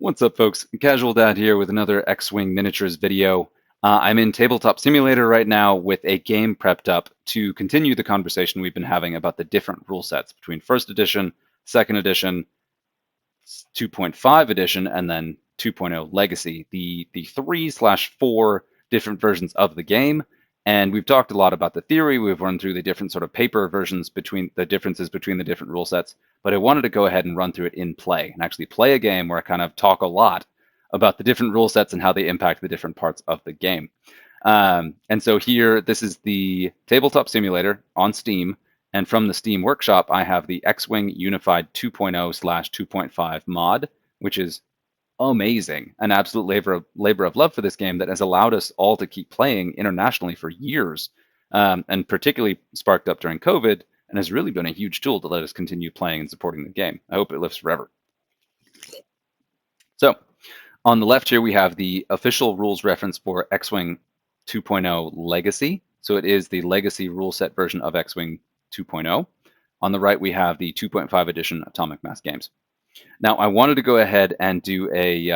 What's up, folks? Casual Dad here with another X-Wing Miniatures video. I'm in Tabletop Simulator right now with a game prepped up to continue the conversation we've been having about the different rule sets between First Edition, Second Edition, 2.5 Edition, and then 2.0 Legacy, the 3/4 different versions of the game. And we've talked a lot about the theory. We've run through the different sort of paper versions between the differences between the different rule sets. But I wanted to go ahead and run through it in play and actually play a game where I kind of talk a lot about the different rule sets and how they impact the different parts of the game. And so here, this is the Tabletop Simulator on Steam. And from the Steam Workshop, I have the X-Wing Unified 2.0/2.5 mod, which is amazing. An absolute labor of love for this game that has allowed us all to keep playing internationally for years, and particularly sparked up during COVID, and has really been a huge tool to let us continue playing and supporting the game. I hope it lives forever. So, on the left here, we have the official rules reference for X-Wing 2.0 Legacy. So it is the Legacy rule set version of X-Wing 2.0. On the right, we have the 2.5 edition Atomic Mass games. Now, I wanted to go ahead and do a,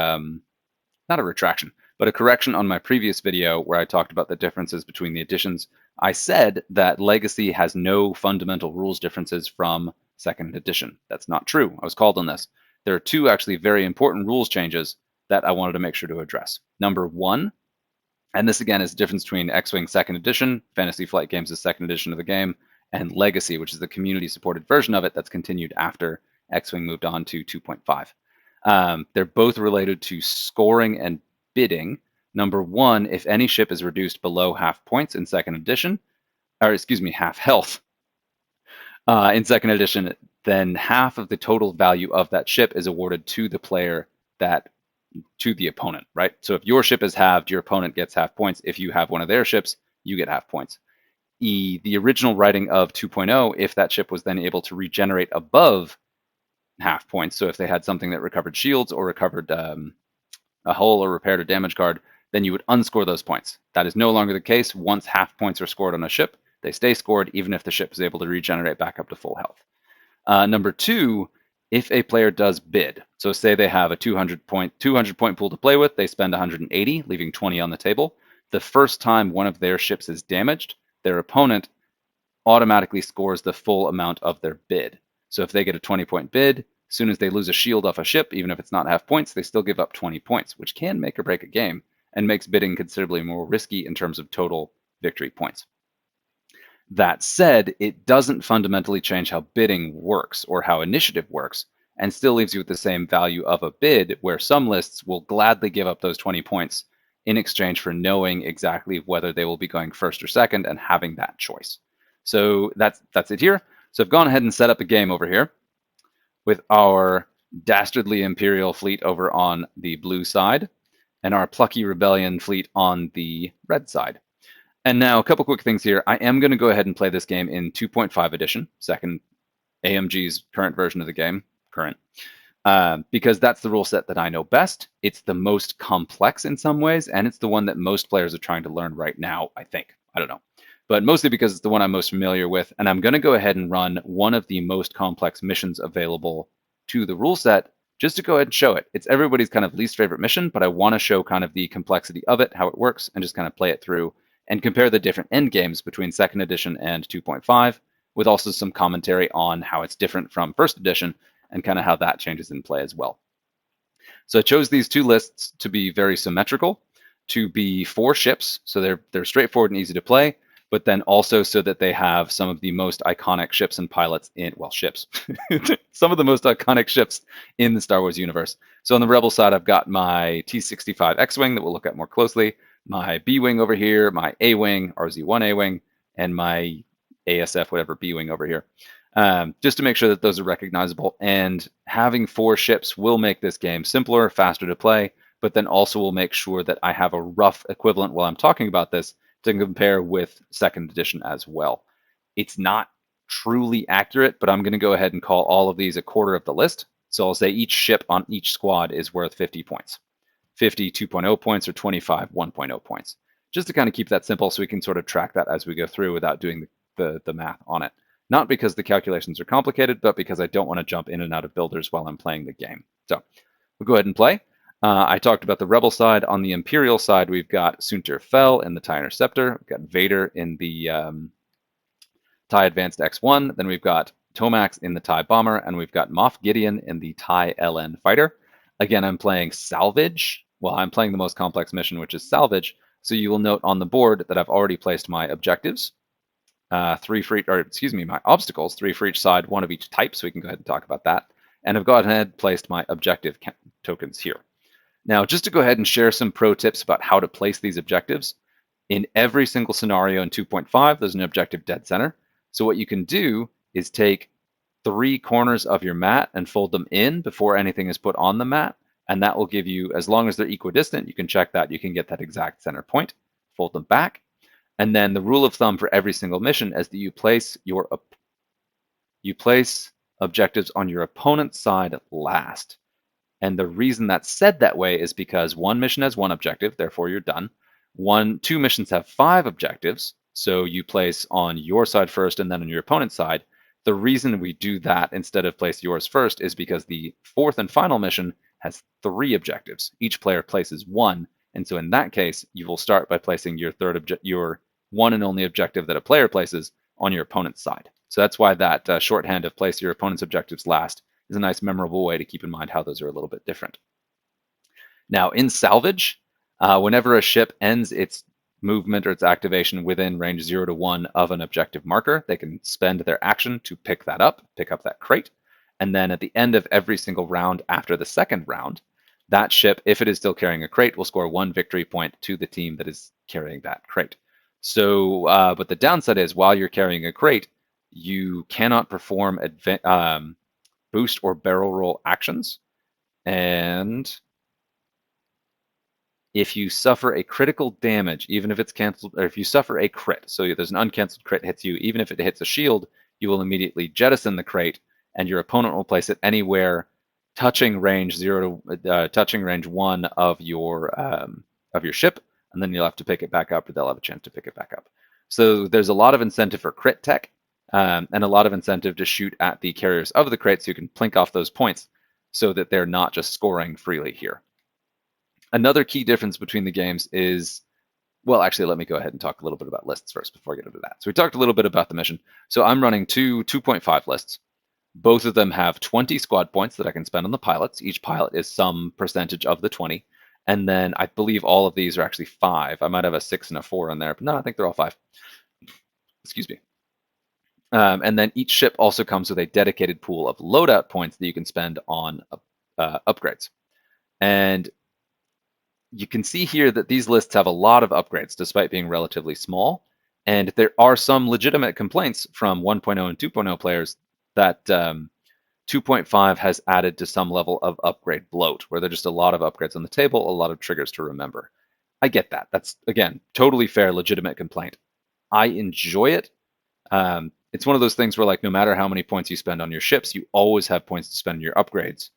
not a retraction, but a correction on my previous video where I talked about the differences between the editions. I said that Legacy has no fundamental rules differences from Second Edition. That's not true. I was called on this. There are two actually very important rules changes that I wanted to make sure to address. Number one, and this again is the difference between X-Wing Second Edition, Fantasy Flight Games' second edition of the game, and Legacy, which is the community-supported version of it that's continued after X-Wing moved on to 2.5. They're both related to scoring and bidding. Number one, if any ship is reduced below half points in Second Edition, or excuse me, half health in Second Edition, then half of the total value of that ship is awarded to the player to the opponent, right? So if your ship is halved, your opponent gets half points. If you have one of their ships, you get half points. The original writing of 2.0, if that ship was then able to regenerate above half points, so if they had something that recovered shields or recovered a hull or repaired a damage card, then you would unscore those points. That is no longer the case. Once half points are scored on a ship, they stay scored even if the ship is able to regenerate back up to full health. Number two, if a player does bid, so say they have a 200 point pool to play with, they spend 180, leaving 20 on the table. The first time one of their ships is damaged, their opponent automatically scores the full amount of their bid. So if they get a 20-point bid, as soon as they lose a shield off a ship, even if it's not half points, they still give up 20 points, which can make or break a game and makes bidding considerably more risky in terms of total victory points. That said, it doesn't fundamentally change how bidding works or how initiative works, and still leaves you with the same value of a bid, where some lists will gladly give up those 20 points in exchange for knowing exactly whether they will be going first or second and having that choice. So that's it here. So I've gone ahead and set up a game over here with our dastardly Imperial fleet over on the blue side and our plucky Rebellion fleet on the red side. And now a couple quick things here. I am going to go ahead and play this game in 2.5 edition, second AMG's current version of the game, because that's the rule set that I know best. It's the most complex in some ways, and it's the one that most players are trying to learn right now, I think. I don't know. But mostly because it's the one I'm most familiar with, and I'm going to go ahead and run one of the most complex missions available to the rule set, just to go ahead and show it. It's everybody's kind of least favorite mission, but I want to show kind of the complexity of it, how it works, and just kind of play it through and compare the different endgames between Second Edition and 2.5, with also some commentary on how it's different from First Edition and kind of how that changes in play as well. So I chose these two lists to be very symmetrical, to be 4 ships, so they're straightforward and easy to play, but then also so that they have some of the most iconic ships and pilots in, well, ships, some of the most iconic ships in the Star Wars universe. So on the Rebel side, I've got my T-65 X-Wing that we'll look at more closely, my B-Wing over here, my A-Wing, RZ-1 A-Wing, and my ASF, whatever B-Wing over here, just to make sure that those are recognizable. And having 4 ships will make this game simpler, faster to play, but then also will make sure that I have a rough equivalent while I'm talking about this to compare with Second Edition as well. It's not truly accurate, but I'm going to go ahead and call all of these a quarter of the list. So I'll say each ship on each squad is worth 50 points. 50 2.0 points or 25 1.0 points, just to kind of keep that simple so we can sort of track that as we go through without doing the math on it. Not because the calculations are complicated, but because I don't want to jump in and out of builders while I'm playing the game. So we'll go ahead and play. I talked about the Rebel side. On the Imperial side, we've got Suntir Fel in the TIE Interceptor. We've got Vader in the TIE Advanced X1. Then we've got Tomax in the TIE Bomber, and we've got Moff Gideon in the TIE LN Fighter. Again, I'm playing Salvage. Well, I'm playing the most complex mission, which is Salvage. So you will note on the board that I've already placed my objectives, my obstacles, 3 for each side, 1 of each type. So we can go ahead and talk about that. And I've gone ahead and placed my objective tokens here. Now, just to go ahead and share some pro tips about how to place these objectives, in every single scenario in 2.5, there's an objective dead center. So what you can do is take 3 corners of your mat and fold them in before anything is put on the mat. And that will give you, as long as they're equidistant, you can check that, you can get that exact center point. Fold them back. And then the rule of thumb for every single mission is that you place objectives on your opponent's side last. And the reason that's said that way is because 1 mission has 1 objective, therefore you're done. 2 missions have 5 objectives, so you place on your side first and then on your opponent's side. The reason we do that instead of place yours first is because the 4th and final mission has 3 objectives. Each player places 1, and so in that case, you will start by placing your one and only objective that a player places on your opponent's side. So that's why that shorthand of place your opponent's objectives last is a nice memorable way to keep in mind how those are a little bit different. Now, in Salvage, whenever a ship ends its movement or its activation within range 0 to 1 of an objective marker, they can spend their action to pick up that crate. And then at the end of every single round after the second round, that ship, if it is still carrying a crate, will score 1 victory point to the team that is carrying that crate. So, but the downside is while you're carrying a crate, you cannot perform boost or barrel roll actions. And if you suffer a critical damage, even if it's canceled, or if you suffer a crit, so there's an uncanceled crit hits you, even if it hits a shield, you will immediately jettison the crate, and your opponent will place it anywhere touching range 1 of your ship, and then you'll have to pick it back up, or they'll have a chance to pick it back up. So there's a lot of incentive for crit tech, and a lot of incentive to shoot at the carriers of the crate so you can plink off those points so that they're not just scoring freely here. Another key difference between the games is, well, actually, let me go ahead and talk a little bit about lists first before I get into that. So we talked a little bit about the mission. So I'm running 2.5 lists. Both of them have 20 squad points that I can spend on the pilots. Each pilot is some percentage of the 20. And then I believe all of these are actually 5. I might have a 6 and a 4 in there, but no, I think they're all 5. Excuse me. And then each ship also comes with a dedicated pool of loadout points that you can spend on upgrades. And you can see here that these lists have a lot of upgrades despite being relatively small. And there are some legitimate complaints from 1.0 and 2.0 players that 2.5 has added to some level of upgrade bloat, where there are just a lot of upgrades on the table, a lot of triggers to remember. I get that. That's, again, totally fair, legitimate complaint. I enjoy it. It's one of those things where, like, no matter how many points you spend on your ships, you always have points to spend on your upgrades.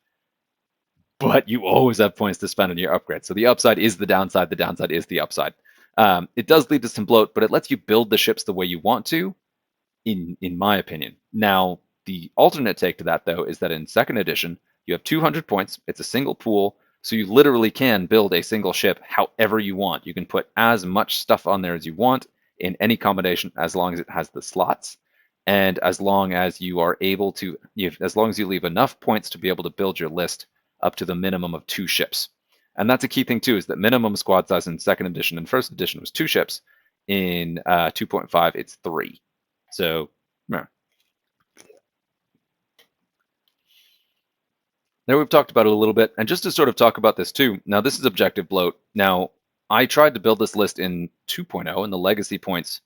But you always have points to spend on your upgrades. So the upside is the downside is the upside. It does lead to some bloat, but it lets you build the ships the way you want to, in my opinion. Now, the alternate take to that, though, is that in second edition, you have 200 points. It's a single pool, so you literally can build a single ship however you want. You can put as much stuff on there as you want in any combination, as long as it has the slots, and as long as you are able to, as long as you leave enough points to be able to build your list up to the minimum of 2 ships. And that's a key thing, too, is that minimum squad size in second edition and first edition was 2 ships. In 2.5, it's 3. So, yeah. Now we've talked about it a little bit, and just to sort of talk about this too, now this is objective bloat. Now, I tried to build this list in 2.0 in the legacy points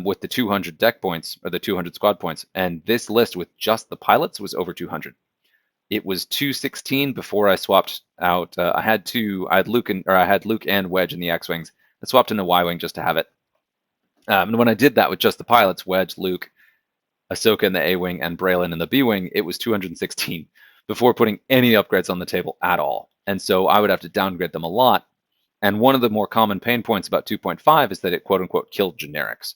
with the 200 deck points, or the 200 squad points, and this list with just the pilots was over 200. It was 216 before I swapped out. I had Luke and Wedge in the X-Wings. I swapped into Y-Wing just to have it. And when I did that with just the pilots, Wedge, Luke, Ahsoka in the A-Wing, and Braylon in the B-Wing, it was 216 before putting any upgrades on the table at all. And so I would have to downgrade them a lot. And one of the more common pain points about 2.5 is that it quote-unquote killed generics.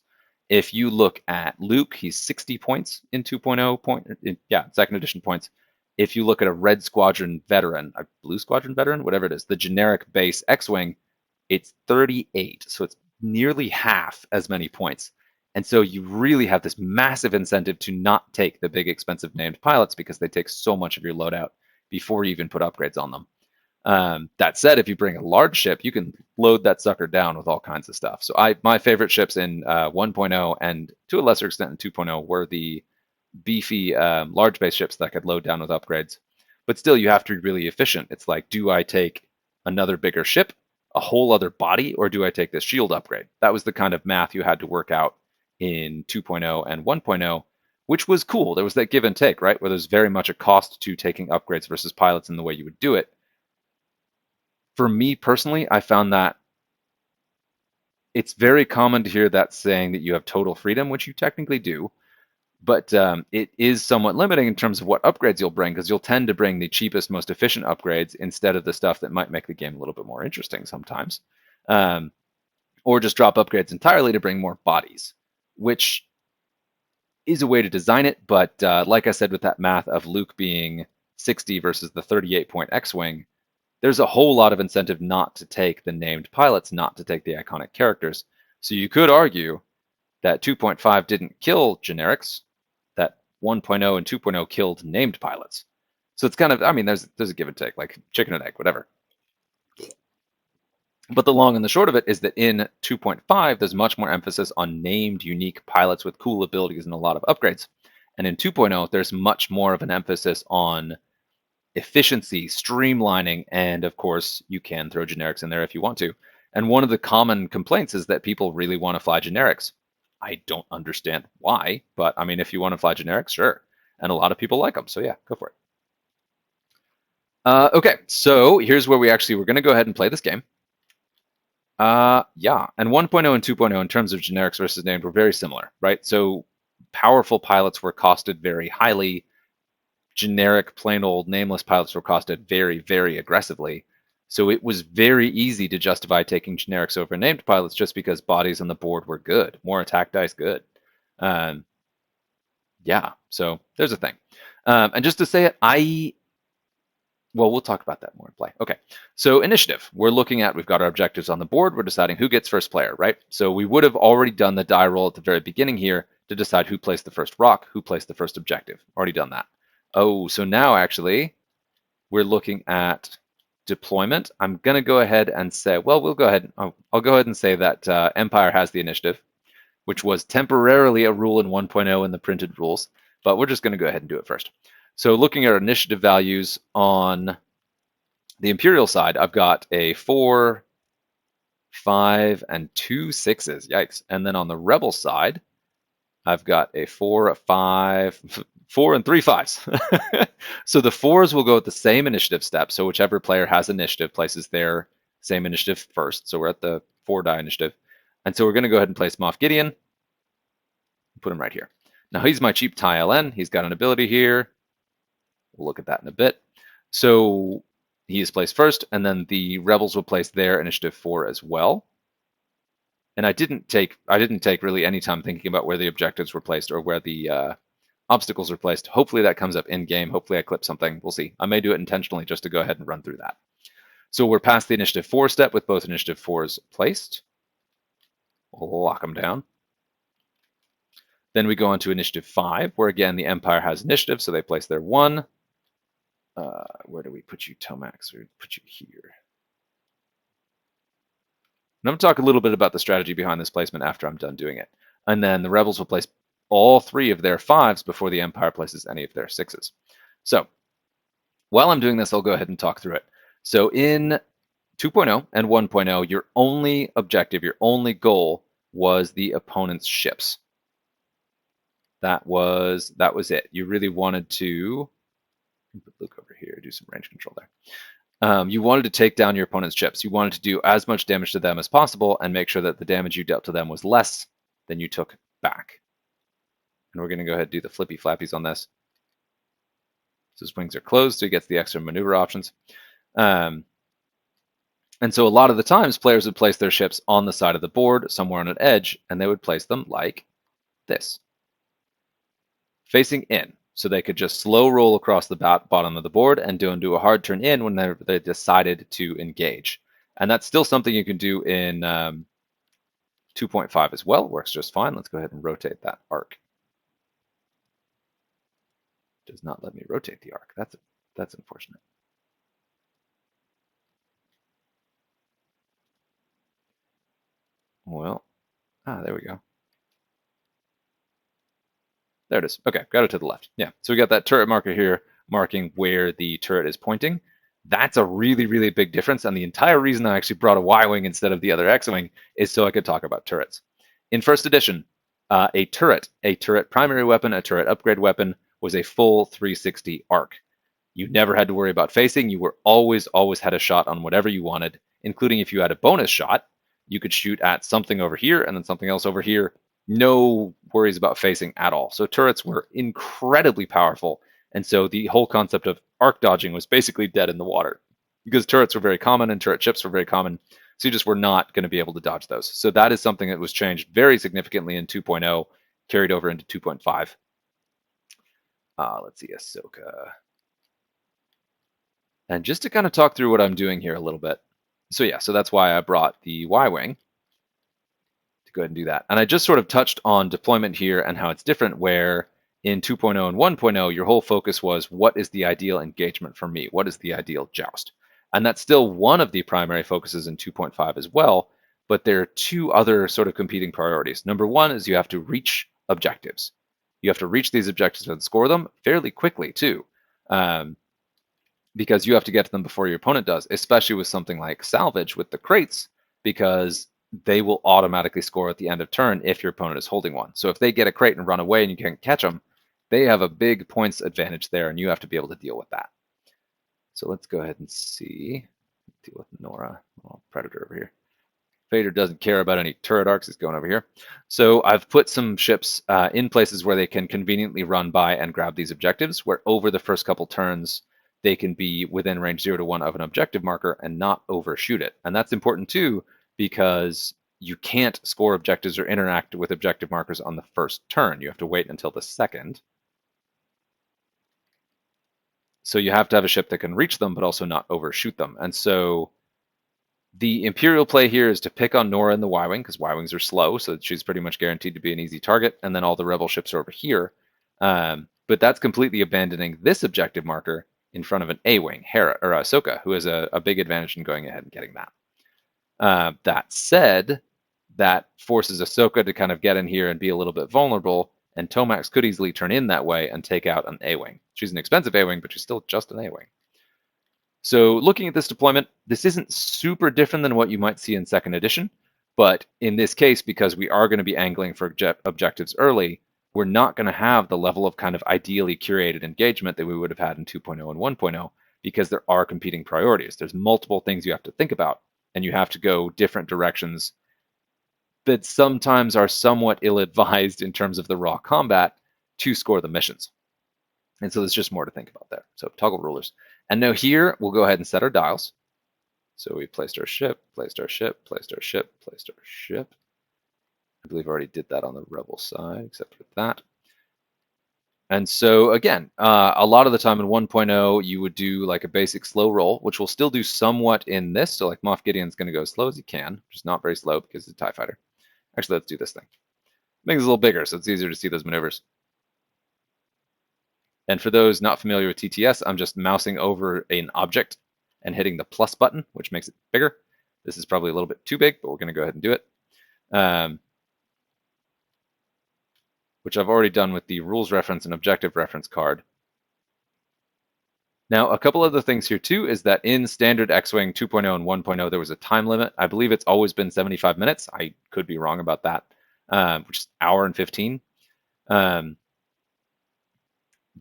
If you look at Luke, he's 60 points in 2.0 second edition points. if you look at a Red Squadron Veteran, a Blue Squadron Veteran, whatever it is, the generic base X-Wing, it's 38. So it's nearly half as many points. And so you really have this massive incentive to not take the big expensive named pilots because they take so much of your loadout before you even put upgrades on them. That said, if you bring a large ship, you can load that sucker down with all kinds of stuff. So my favorite ships in 1.0 and to a lesser extent in 2.0 were the beefy large base ships that I could load down with upgrades. But still, you have to be really efficient. It's like, do I take another bigger ship, a whole other body, or do I take this shield upgrade? That was the kind of math you had to work out in 2.0 and 1.0, which was cool. There was that give and take, right? Where there's very much a cost to taking upgrades versus pilots in the way you would do it. For me personally, I found that it's very common to hear that saying that you have total freedom, which you technically do, but it is somewhat limiting in terms of what upgrades you'll bring, because you'll tend to bring the cheapest, most efficient upgrades instead of the stuff that might make the game a little bit more interesting sometimes. Or just drop upgrades entirely to bring more bodies, which is a way to design it. But like I said, with that math of Luke being 60 versus the 38-point X-Wing, there's a whole lot of incentive not to take the named pilots, not to take the iconic characters. So you could argue that 2.5 didn't kill generics, that 1.0 and 2.0 killed named pilots. So it's kind of, I mean, there's a give and take, like chicken and egg, whatever. But the long and the short of it is that in 2.5, there's much more emphasis on named, unique pilots with cool abilities and a lot of upgrades. And in 2.0, there's much more of an emphasis on efficiency, streamlining, and of course, you can throw generics in there if you want to. And one of the common complaints is that people really want to fly generics. I don't understand why, but I mean, if you want to fly generics, sure. And a lot of people like them, so yeah, go for it. Okay, so here's where we're going to go ahead and play this game. Yeah, and 1.0 and 2.0 in terms of generics versus named were very similar, right? So powerful pilots were costed very highly. Generic, plain old, nameless pilots were costed very, very aggressively. So it was very easy to justify taking generics over named pilots just because bodies on the board were good. More attack dice, good. Yeah, so there's a thing. And just to say it, well, we'll talk about that more in play. Okay, so initiative. We've got our objectives on the board. We're deciding who gets first player, right? So we would have already done the die roll at the very beginning here to decide who placed the first rock, who placed the first objective. Already done that. Oh, so now actually we're looking at deployment. I'm going to go ahead and say, well, we'll go ahead. I'll go ahead and say that Empire has the initiative, which was temporarily a rule in 1.0 in the printed rules, but we're just going to go ahead and do it first. So looking at our initiative values on the Imperial side, I've got a 4, 5, and 2 6s. Yikes. And then on the Rebel side, I've got a 4, a 5, 4, and 3 5s. So the 4s will go at the same initiative step. So whichever player has initiative places their same initiative first. So we're at the 4-die initiative. And so we're going to go ahead and place Moff Gideon. Put him right here. Now he's my cheap TIE LN. He's got an ability here. We'll look at that in a bit. So he is placed first, and then the rebels will place their initiative 4 as well. And I didn't take really any time thinking about where the objectives were placed or where the obstacles were placed. Hopefully that comes up in game. Hopefully I clip something. We'll see. I may do it intentionally just to go ahead and run through that. So we're past the initiative 4 step with both initiative 4s placed. We'll lock them down. Then we go on to initiative 5, where again the Empire has initiative, so they place their 1. Where do we put you, Tomax? We put you here. And I'm going to talk a little bit about the strategy behind this placement after I'm done doing it. And then the rebels will place all 3 of their 5s before the Empire places any of their 6s. So while I'm doing this, I'll go ahead and talk through it. So in 2.0 and 1.0, your only objective, your only goal was the opponent's ships. That was it. You really wanted to put Luke over here, do some range control there. You wanted to take down your opponent's ships. You wanted to do as much damage to them as possible and make sure that the damage you dealt to them was less than you took back. And we're going to go ahead and do the flippy flappies on this. So his wings are closed, so he gets the extra maneuver options. And so a lot of the times, players would place their ships on the side of the board, somewhere on an edge, and they would place them like this, facing in. So they could just slow roll across the bottom of the board and do a hard turn in when they decided to engage. And that's still something you can do in 2.5 as well. Works just fine. Let's go ahead and rotate that arc. Does not let me rotate the arc. That's unfortunate. Well, there we go. There it is. Okay, got it to the left. Yeah, so we got that turret marker here marking where the turret is pointing. That's a really, really big difference. And the entire reason I actually brought a Y-Wing instead of the other X-Wing is so I could talk about turrets. In first edition, a turret primary weapon, a turret upgrade weapon was a full 360 arc. You never had to worry about facing. You were always had a shot on whatever you wanted, including if you had a bonus shot, you could shoot at something over here and then something else over here. No worries about facing at all. So turrets were incredibly powerful. And so the whole concept of arc dodging was basically dead in the water because turrets were very common and turret chips were very common. So you just were not going to be able to dodge those. So that is something that was changed very significantly in 2.0, carried over into 2.5. Let's see, Ahsoka. And just to kind of talk through what I'm doing here a little bit. So yeah, so that's why I brought the Y-Wing to go ahead and do that. And I just sort of touched on deployment here and how it's different, where in 2.0 and 1.0, your whole focus was what is the ideal engagement for me? What is the ideal joust? And that's still one of the primary focuses in 2.5 as well, but there are two other sort of competing priorities. Number one is you have to reach objectives. You have to reach these objectives and score them fairly quickly too. Because you have to get to them before your opponent does, especially with something like salvage with the crates, because they will automatically score at the end of turn if your opponent is holding one. So if they get a crate and run away and you can't catch them, they have a big points advantage there, and you have to be able to deal with that. So let's go ahead and see. Deal with Nora. Oh, Predator over here. Vader doesn't care about any turret arcs. He's going over here. So I've put some ships in places where they can conveniently run by and grab these objectives, where over the first couple turns, they can be within range 0 to 1 of an objective marker and not overshoot it. And that's important too, because you can't score objectives or interact with objective markers on the first turn. You have to wait until the second. So you have to have a ship that can reach them, but also not overshoot them. And so the Imperial play here is to pick on Nora and the Y-Wing, because Y-Wings are slow, so she's pretty much guaranteed to be an easy target, and then all the Rebel ships are over here. But that's completely abandoning this objective marker in front of an A-Wing, Hera, or Ahsoka, who has a big advantage in going ahead and getting that. That said, that forces Ahsoka to kind of get in here and be a little bit vulnerable, and Tomax could easily turn in that way and take out an A-Wing. She's an expensive A-Wing, but she's still just an A-Wing. So looking at this deployment, this isn't super different than what you might see in second edition, but in this case, because we are going to be angling for objectives early, we're not going to have the level of kind of ideally curated engagement that we would have had in 2.0 and 1.0, because there are competing priorities. There's multiple things you have to think about, and you have to go different directions that sometimes are somewhat ill-advised in terms of the raw combat to score the missions. And so there's just more to think about there. So toggle rulers. And now here, we'll go ahead and set our dials. So we placed our ship, placed our ship, placed our ship, placed our ship. I believe I already did that on the Rebel side, except for that. And so again, a lot of the time in 1.0, you would do like a basic slow roll, which will still do somewhat in this. So like Moff Gideon's going to go as slow as he can, which is not very slow because it's a TIE fighter. Actually, let's do this thing. Make this a little bigger so it's easier to see those maneuvers. And for those not familiar with TTS, I'm just mousing over an object and hitting the plus button, which makes it bigger. This is probably a little bit too big, but we're going to go ahead and do it. Which I've already done with the rules reference and objective reference card. Now, a couple other things here too is that in standard X-Wing 2.0 and 1.0, there was a time limit. I believe it's always been 75 minutes. I could be wrong about that, which is an hour and 15.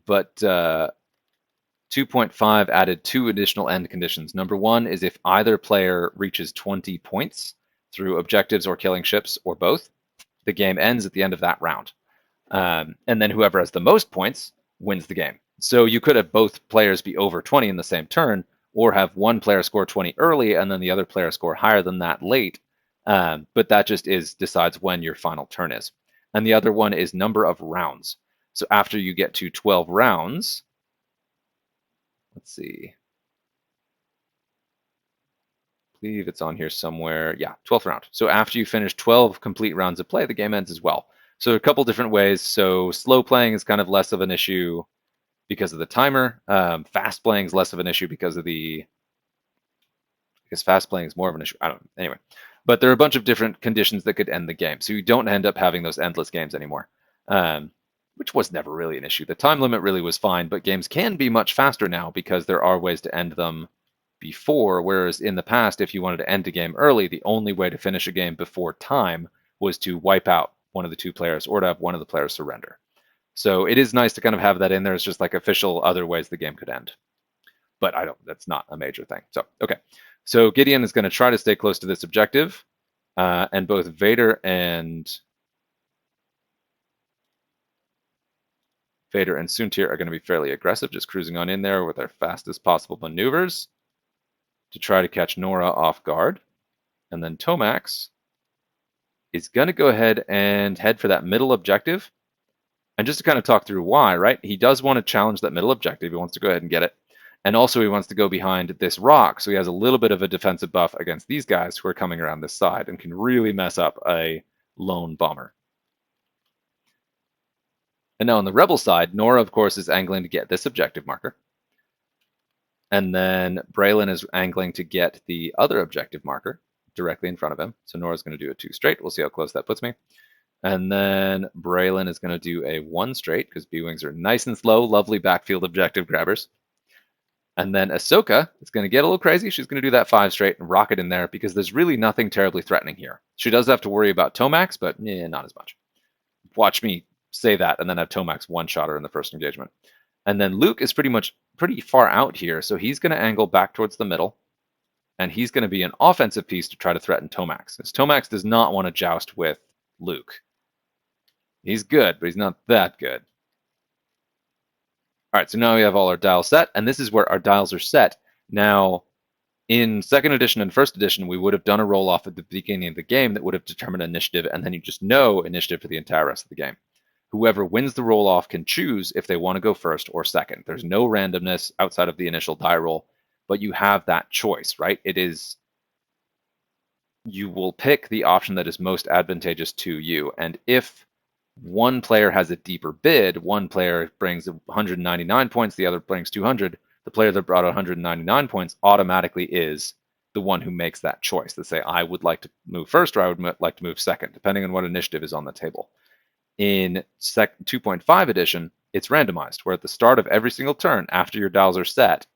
But 2.5 added 2 additional end conditions. Number 1 is if either player reaches 20 points through objectives or killing ships or both, the game ends at the end of that round. And then whoever has the most points wins the game. So you could have both players be over 20 in the same turn, or have one player score 20 early and then the other player score higher than that late. But that just decides when your final turn is. And the other one is number of rounds. So after you get to 12 rounds, let's see, I believe it's on here somewhere. Yeah, 12th round. So after you finish 12 complete rounds of play, the game ends as well. So a couple different ways. So slow playing is kind of less of an issue because of the timer. Fast playing is less of an issue because of because fast playing is more of an issue. I don't know. Anyway, but there are a bunch of different conditions that could end the game. So you don't end up having those endless games anymore, which was never really an issue. The time limit really was fine, but games can be much faster now because there are ways to end them before, whereas in the past, if you wanted to end a game early, the only way to finish a game before time was to wipe out one of the two players or to have one of the players surrender. So it is nice to kind of have that in there. It's just like official other ways the game could end. But that's not a major thing. So, okay. So Gideon is going to try to stay close to this objective. And both Vader and Suntir are going to be fairly aggressive, just cruising on in there with their fastest possible maneuvers to try to catch Nora off guard. And then Tomax is going to go ahead and head for that middle objective. And just to kind of talk through why, right? He does want to challenge that middle objective. He wants to go ahead and get it. And also he wants to go behind this rock, so he has a little bit of a defensive buff against these guys who are coming around this side and can really mess up a lone bomber. And now on the Rebel side, Nora, of course, is angling to get this objective marker. And then Braylon is angling to get the other objective marker directly in front of him. So Nora's going to do a 2 straight. We'll see how close that puts me. And then Braylon is going to do a 1 straight because B-Wings are nice and slow, lovely backfield objective grabbers. And then Ahsoka is going to get a little crazy. She's going to do that 5 straight and rocket in there because there's really nothing terribly threatening here. She does have to worry about Tomax, but not as much. Watch me say that and then have Tomax one-shot her in the first engagement. And then Luke is pretty far out here, so he's going to angle back towards the middle. And he's going to be an offensive piece to try to threaten Tomax. Because Tomax does not want to joust with Luke. He's good, but he's not that good. All right, so now we have all our dials set, and this is where our dials are set. Now, in 2nd edition and 1st edition, we would have done a roll-off at the beginning of the game that would have determined initiative, and then you just know initiative for the entire rest of the game. Whoever wins the roll-off can choose if they want to go 1st or 2nd. There's no randomness outside of the initial die roll, but you have that choice, right? You will pick the option that is most advantageous to you, and if one player has a deeper bid, one player brings 199 points, the other brings 200, the player that brought 199 points automatically is the one who makes that choice. They say, I would like to move 1st or I would like to move 2nd, depending on what initiative is on the table. In 2.5 edition, it's randomized, where at the start of every single turn, after your dials are set,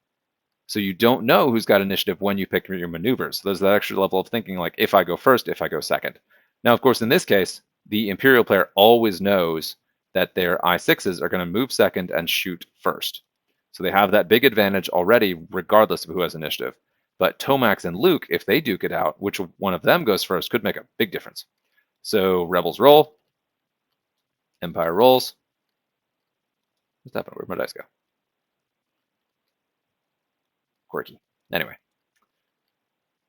so you don't know who's got initiative when you pick your maneuvers. So there's that extra level of thinking, like, if I go 1st, if I go 2nd. Now, of course, in this case, the Imperial player always knows that their I6s are going to move 2nd and shoot 1st. So they have that big advantage already, regardless of who has initiative. But Tomax and Luke, if they duke it out, which one of them goes 1st, could make a big difference. So Rebels roll. Empire rolls. What's happening? Where'd my dice go? Quirky. Anyway.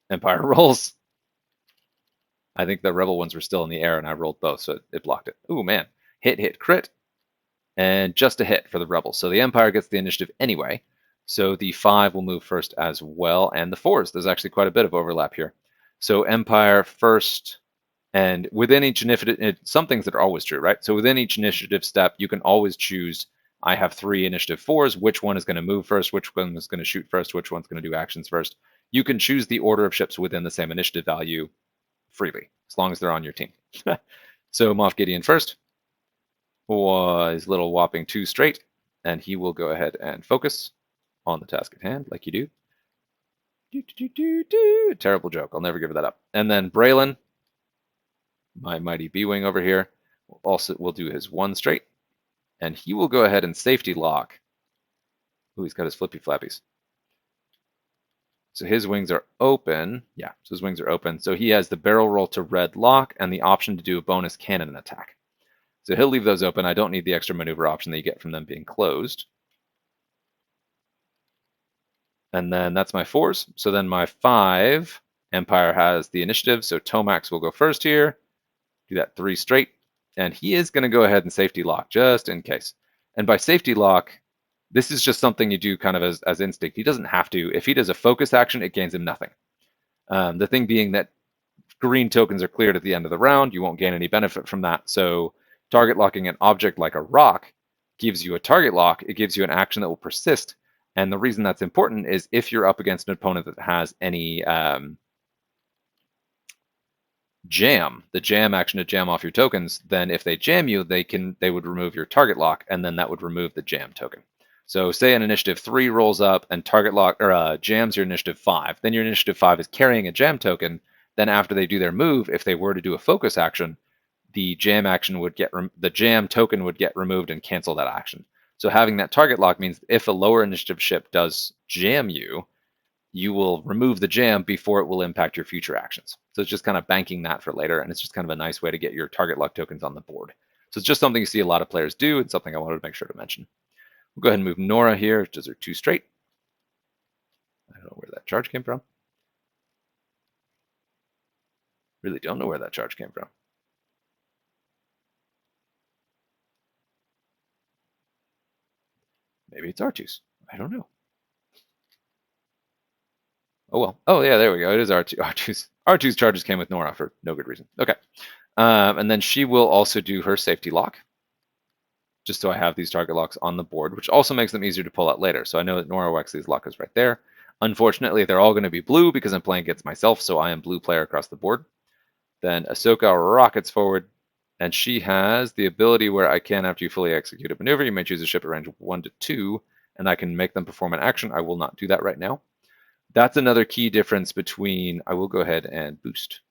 Empire rolls. I think the Rebel ones were still in the air, and I rolled both, so it blocked it. Ooh, man. Hit, crit. And just a hit for the Rebels. So the Empire gets the initiative anyway. So the 5 will move 1st as well, and the 4s. There's actually quite a bit of overlap here. So Empire 1st, and within each initiative, some things that are always true, right? So within each initiative step, you can always choose, I have 3 initiative 4s, which one is going to move 1st, which one is going to shoot 1st, which one's going to do actions 1st. You can choose the order of ships within the same initiative value freely, as long as they're on your team. So Moff Gideon 1st. His little whopping 2 straight, and he will go ahead and focus on the task at hand, like you do. Terrible joke. I'll never give that up. And then Braylon, my mighty B-Wing over here, will do his 1 straight, and he will go ahead and safety lock. Ooh, he's got his flippy flappies. So his wings are open. Yeah, so his wings are open. So he has the barrel roll to red lock and the option to do a bonus cannon attack. So he'll leave those open. I don't need the extra maneuver option that you get from them being closed. And then that's my 4s. So then my 5, Empire has the initiative. So Tomax will go 1st here. Do that 3 straight. And he is going to go ahead and safety lock just in case. And by safety lock, this is just something you do kind of as instinct. He doesn't have to. If he does a focus action, it gains him nothing. The thing being that green tokens are cleared at the end of the round. You won't gain any benefit from that. So target locking an object like a rock gives you a target lock. It gives you an action that will persist. And the reason that's important is if you're up against an opponent that has any jam, the jam action to jam off your tokens, then if they jam you, they would remove your target lock, and then that would remove the jam token. So say an initiative 3 rolls up and target lock or jams your initiative 5, then your initiative 5 is carrying a jam token. Then after they do their move, if they were to do a focus action, the jam action would get the jam token would get removed and cancel that action. So having that target lock means if a lower initiative ship does jam you, you will remove the jam before it will impact your future actions. So it's just kind of banking that for later, and it's just kind of a nice way to get your target lock tokens on the board. So it's just something you see a lot of players do. It's something I wanted to make sure to mention. We'll go ahead and move Nora here. Does her 2 straight. I don't know where that charge came from. Really don't know where that charge came from. Maybe it's R2's. I don't know. Oh, well. Oh, yeah, there we go. It is R2. R2's charges came with Nora for no good reason. Okay. And then she will also do her safety lock, just so I have these target locks on the board, which also makes them easier to pull out later. So I know that Nora Wexley's lock is right there. Unfortunately, they're all going to be blue because I'm playing against myself, so I am blue player across the board. Then Ahsoka rockets forward, and she has the ability where I can, after you fully execute a maneuver, you may choose a ship at range 1 to 2, and I can make them perform an action. I will not do that right now. That's another key difference between, I will go ahead and boost.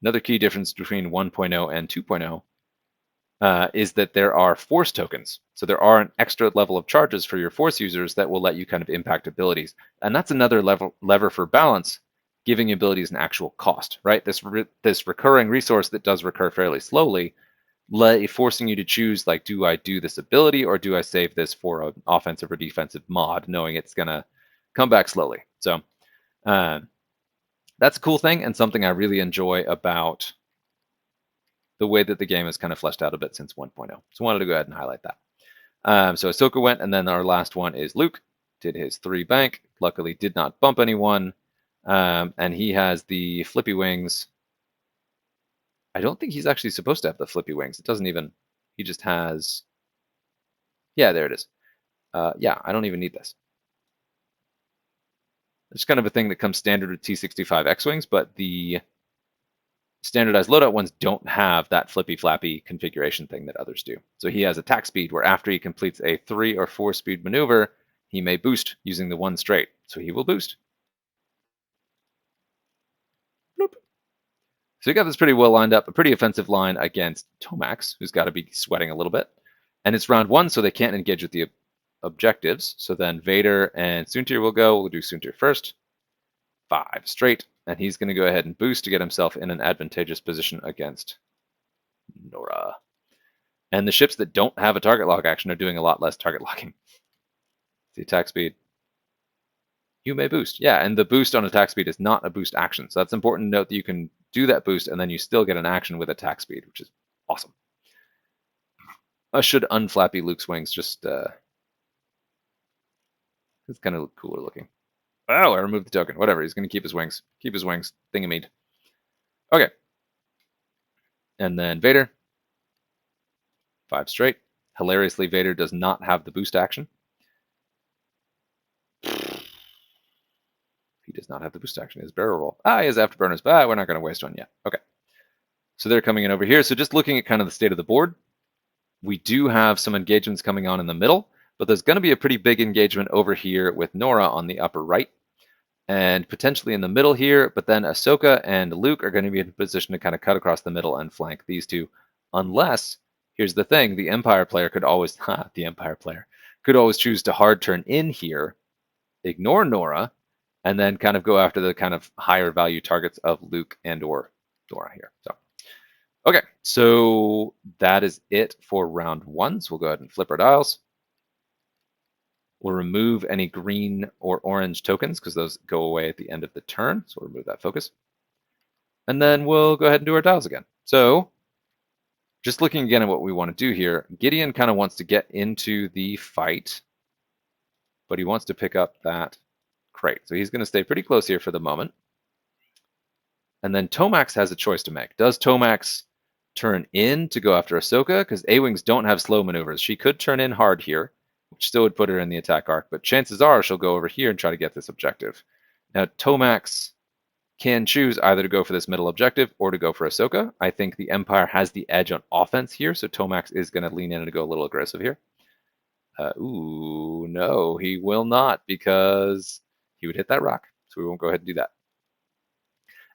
Another key difference between 1.0 and 2.0 is that there are force tokens. So there are an extra level of charges for your force users that will let you kind of impact abilities. And that's another lever for balance, giving abilities an actual cost, right? This recurring resource that does recur fairly slowly, forcing you to choose, like, do I do this ability or do I save this for an offensive or defensive mod, knowing it's going to come back slowly. So that's a cool thing and something I really enjoy about the way that the game is kind of fleshed out a bit since 1.0. So I wanted to go ahead and highlight that. So Ahsoka went, and then our last one is Luke. Did his 3 bank. Luckily did not bump anyone. And he has the flippy wings. I don't think he's actually supposed to have the flippy wings. It doesn't even, he just has, yeah, there it is. Yeah, I don't even need this. It's kind of a thing that comes standard with T65 X-Wings, but the standardized loadout ones don't have that flippy flappy configuration thing that others do. So he has attack speed where after he completes a 3 or 4 speed maneuver, he may boost using the 1 straight. So he will boost. Bloop. So we got this pretty well lined up, a pretty offensive line against Tomax, who's got to be sweating a little bit. And it's round 1, so they can't engage with the objectives. So then Vader and Soontir will go. We'll do Soontir first. 5 straight. And he's going to go ahead and boost to get himself in an advantageous position against Nora. And the ships that don't have a target lock action are doing a lot less target locking. The attack speed. You may boost. Yeah, and the boost on attack speed is not a boost action. So that's important to note that you can do that boost and then you still get an action with attack speed, which is awesome. I should unflappy Luke's wings, just it's kind of cooler looking. Oh, I removed the token. Whatever, he's going to keep his wings. Keep his wings. Thingameed. Okay. And then Vader. 5 straight. Hilariously, Vader does not have the boost action. He does not have the boost action. His barrel roll. He has afterburners, but we're not going to waste one yet. Okay. So they're coming in over here. So just looking at kind of the state of the board, we do have some engagements coming on in the middle, but there's going to be a pretty big engagement over here with Nora on the upper right, and potentially in the middle here, but then Ahsoka and Luke are going to be in a position to kind of cut across the middle and flank these two, unless, here's the thing, the Empire player could always, the Empire player, could always choose to hard turn in here, ignore Nora, and then kind of go after the kind of higher value targets of Luke and or Nora here. So, okay, so that is it for round 1. So we'll go ahead and flip our dials. We'll remove any green or orange tokens because those go away at the end of the turn. So we'll remove that focus. And then we'll go ahead and do our dials again. So just looking again at what we want to do here, Gideon kind of wants to get into the fight, but he wants to pick up that crate. So he's going to stay pretty close here for the moment. And then Tomax has a choice to make. Does Tomax turn in to go after Ahsoka? Because A-Wings don't have slow maneuvers. She could turn in hard here, which still would put her in the attack arc, but chances are she'll go over here and try to get this objective. Now, Tomax can choose either to go for this middle objective or to go for Ahsoka. I think the Empire has the edge on offense here, so Tomax is going to lean in and go a little aggressive here. Ooh, no, he will not, because he would hit that rock, so we won't go ahead and do that.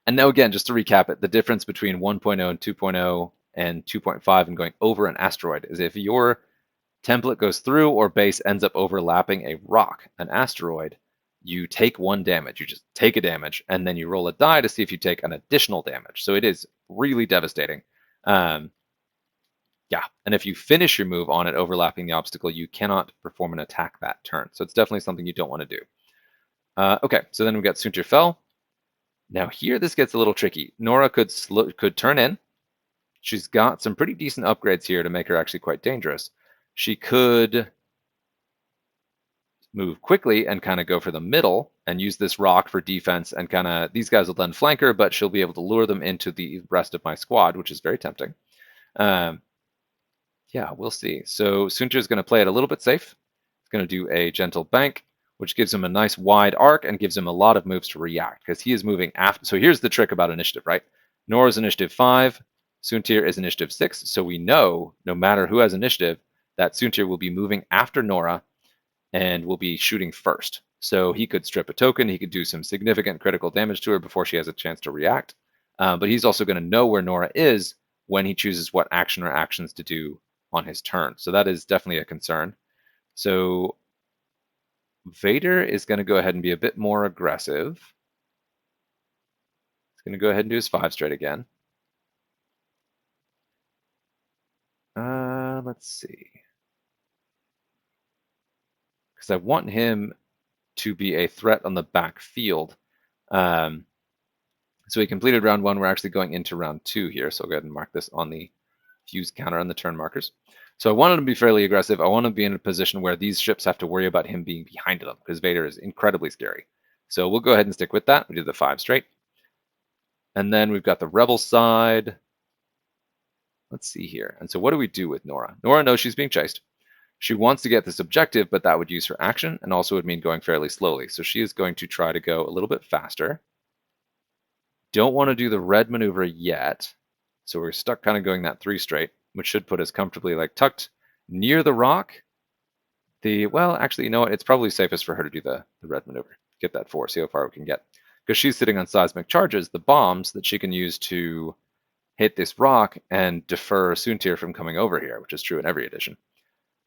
And now again, just to recap it, the difference between 1.0 and 2.0 and 2.5 and going over an asteroid is if your template goes through or base ends up overlapping a rock, an asteroid, you take 1 damage. You just take a damage, and then you roll a die to see if you take an additional damage. So it is really devastating. Yeah, and if you finish your move on it overlapping the obstacle, you cannot perform an attack that turn. So it's definitely something you don't want to do. Okay, so then we've got Suntir Fel. Now here, this gets a little tricky. Nora could turn in. She's got some pretty decent upgrades here to make her actually quite dangerous. She could move quickly and kind of go for the middle and use this rock for defense, and kind of these guys will then flank her, but she'll be able to lure them into the rest of my squad, which is very tempting. Yeah, we'll see. So Suntir is going to play it a little bit safe. He's going to do a gentle bank, which gives him a nice wide arc and gives him a lot of moves to react, because he is moving after. So here's the trick about initiative, right? Nora's initiative 5, Suntir is initiative 6, so we know no matter who has initiative that Suntir will be moving after Nora and will be shooting first. So he could strip a token, he could do some significant critical damage to her before she has a chance to react. But he's also going to know where Nora is when he chooses what action or actions to do on his turn. So that is definitely a concern. So Vader is going to go ahead and be a bit more aggressive. He's going to go ahead and do his 5 straight again. Let's see. Because I want him to be a threat on the backfield. So he completed round 1. We're actually going into round 2 here. So I'll go ahead and mark this on the fuse counter on the turn markers. So I wanted him to be fairly aggressive. I want to be in a position where these ships have to worry about him being behind them, because Vader is incredibly scary. So we'll go ahead and stick with that. We did the 5 straight. And then we've got the Rebel side. Let's see here. And so what do we do with Nora? Nora knows she's being chased. She wants to get this objective, but that would use her action and also would mean going fairly slowly. So she is going to try to go a little bit faster. Don't want to do the red maneuver yet. So we're stuck kind of going that 3 straight, which should put us comfortably like tucked near the rock. Well, actually, you know what? It's probably safest for her to do the red maneuver. Get that 4, see how far we can get. Because she's sitting on seismic charges, the bombs that she can use to hit this rock and defer Suntir from coming over here, which is true in every edition.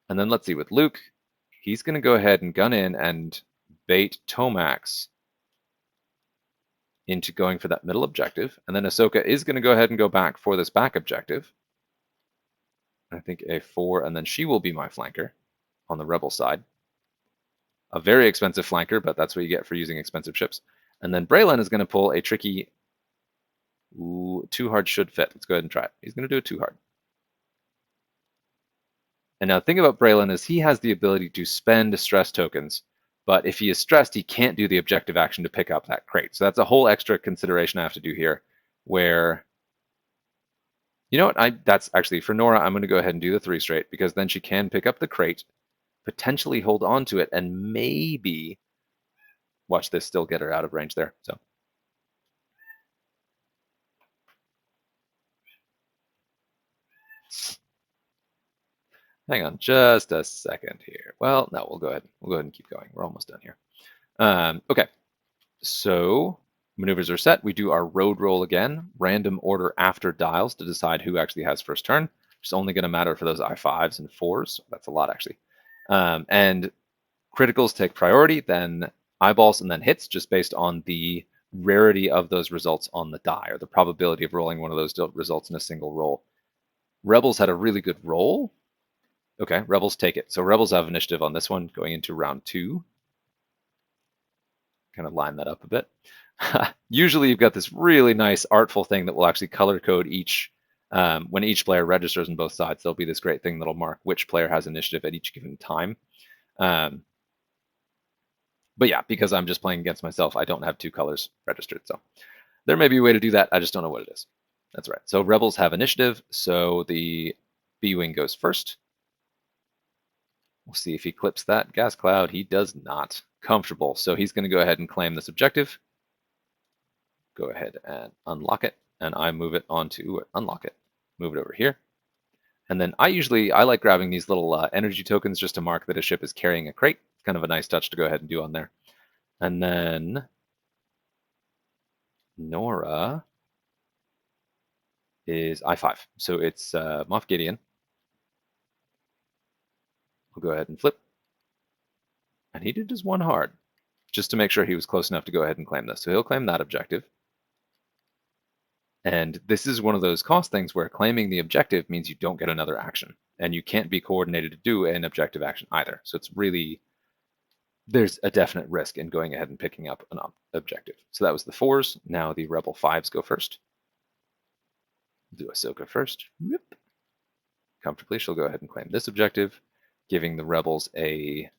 And then let's see, with Luke, he's going to go ahead and gun in and bait Tomax into going for that middle objective. And then Ahsoka is going to go ahead and go back for this back objective. I think a 4, and then she will be my flanker on the Rebel side. A very expensive flanker, but that's what you get for using expensive ships. And then Braylon is going to pull a tricky... Ooh, 2 hard should fit. Let's go ahead and try it. He's going to do a 2 hard. And now the thing about Braylon is he has the ability to spend stress tokens, but if he is stressed, he can't do the objective action to pick up that crate. So that's a whole extra consideration I have to do here, where... You know what? That's actually, for Nora, I'm going to go ahead and do the 3 straight, because then she can pick up the crate, potentially hold on to it, and maybe watch this still get her out of range there. So hang on just a second here. Well, no, we'll go ahead and keep going. We're almost done here. Okay, so maneuvers are set. We do our road roll again, random order after dials to decide who actually has first turn. It's only going to matter for those I5s and 4s. That's a lot, actually. And criticals take priority, then eyeballs, and then hits, just based on the rarity of those results on the die, or the probability of rolling one of those results in a single roll. Rebels had a really good roll. Okay, Rebels take it. So Rebels have initiative on this one going into round 2. Kind of line that up a bit. Usually you've got this really nice artful thing that will actually color code each When each player registers on both sides, there'll be this great thing that'll mark which player has initiative at each given time. But yeah, because I'm just playing against myself, I don't have 2 colors registered. So there may be a way to do that. I just don't know what it is. That's right. So rebels have initiative. So the B-wing goes first. We'll see if he clips that gas cloud. He does not. Comfortable. So he's going to go ahead and claim this objective. Go ahead and unlock it. And I move it onto unlock it. Move it over here. And then I like grabbing these little energy tokens just to mark that a ship is carrying a crate. It's kind of a nice touch to go ahead and do on there. And then Nora is I5. So it's Moff Gideon. We'll go ahead and flip. And he did his 1 hard, just to make sure he was close enough to go ahead and claim this. So he'll claim that objective. And this is one of those cost things where claiming the objective means you don't get another action. And you can't be coordinated to do an objective action either. So it's really, there's a definite risk in going ahead and picking up an objective. So that was the 4s. Now the Rebel 5s go first. Do Ahsoka first. Whoop. Comfortably, she'll go ahead and claim this objective, giving the Rebels a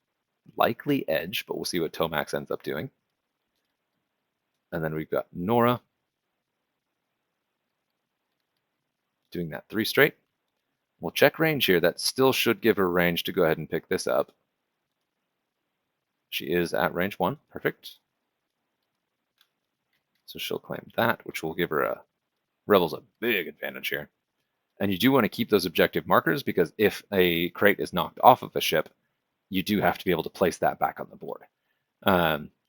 likely edge, but we'll see what Tomax ends up doing. And then we've got Nora doing that 3 straight. We'll check range here. That still should give her range to go ahead and pick this up. She is at range 1. Perfect. So she'll claim that, which will give her Rebels a big advantage here. And you do want to keep those objective markers because if a crate is knocked off of a ship, you do have to be able to place that back on the board.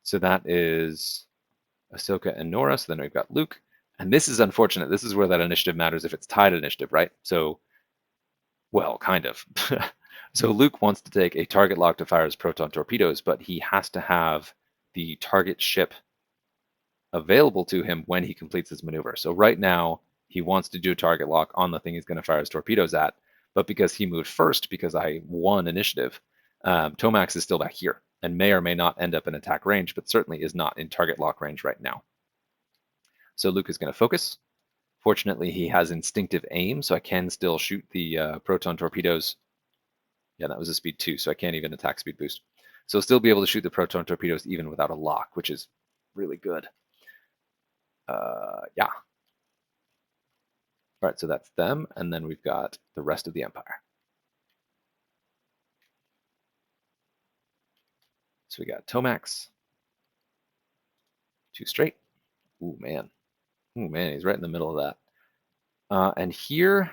So that is Ahsoka and Nora. So then we've got Luke. And this is unfortunate. This is where that initiative matters if it's tied initiative, right? So, well, kind of. So Luke wants to take a target lock to fire his proton torpedoes, but he has to have the target ship available to him when he completes his maneuver. So right now, he wants to do a target lock on the thing he's going to fire his torpedoes at, but because he moved first, because I won initiative, Tomax is still back here and may or may not end up in attack range, but certainly is not in target lock range right now. So Luke is going to focus. Fortunately, he has instinctive aim, so I can still shoot the proton torpedoes. Yeah, that was a speed 2, so I can't even attack speed boost. So I'll still be able to shoot the proton torpedoes even without a lock, which is really good. Yeah. All right, so that's them, and then we've got the rest of the Empire. So we got Tomax, 2 straight. Ooh, man. Ooh, man, he's right in the middle of that. And here,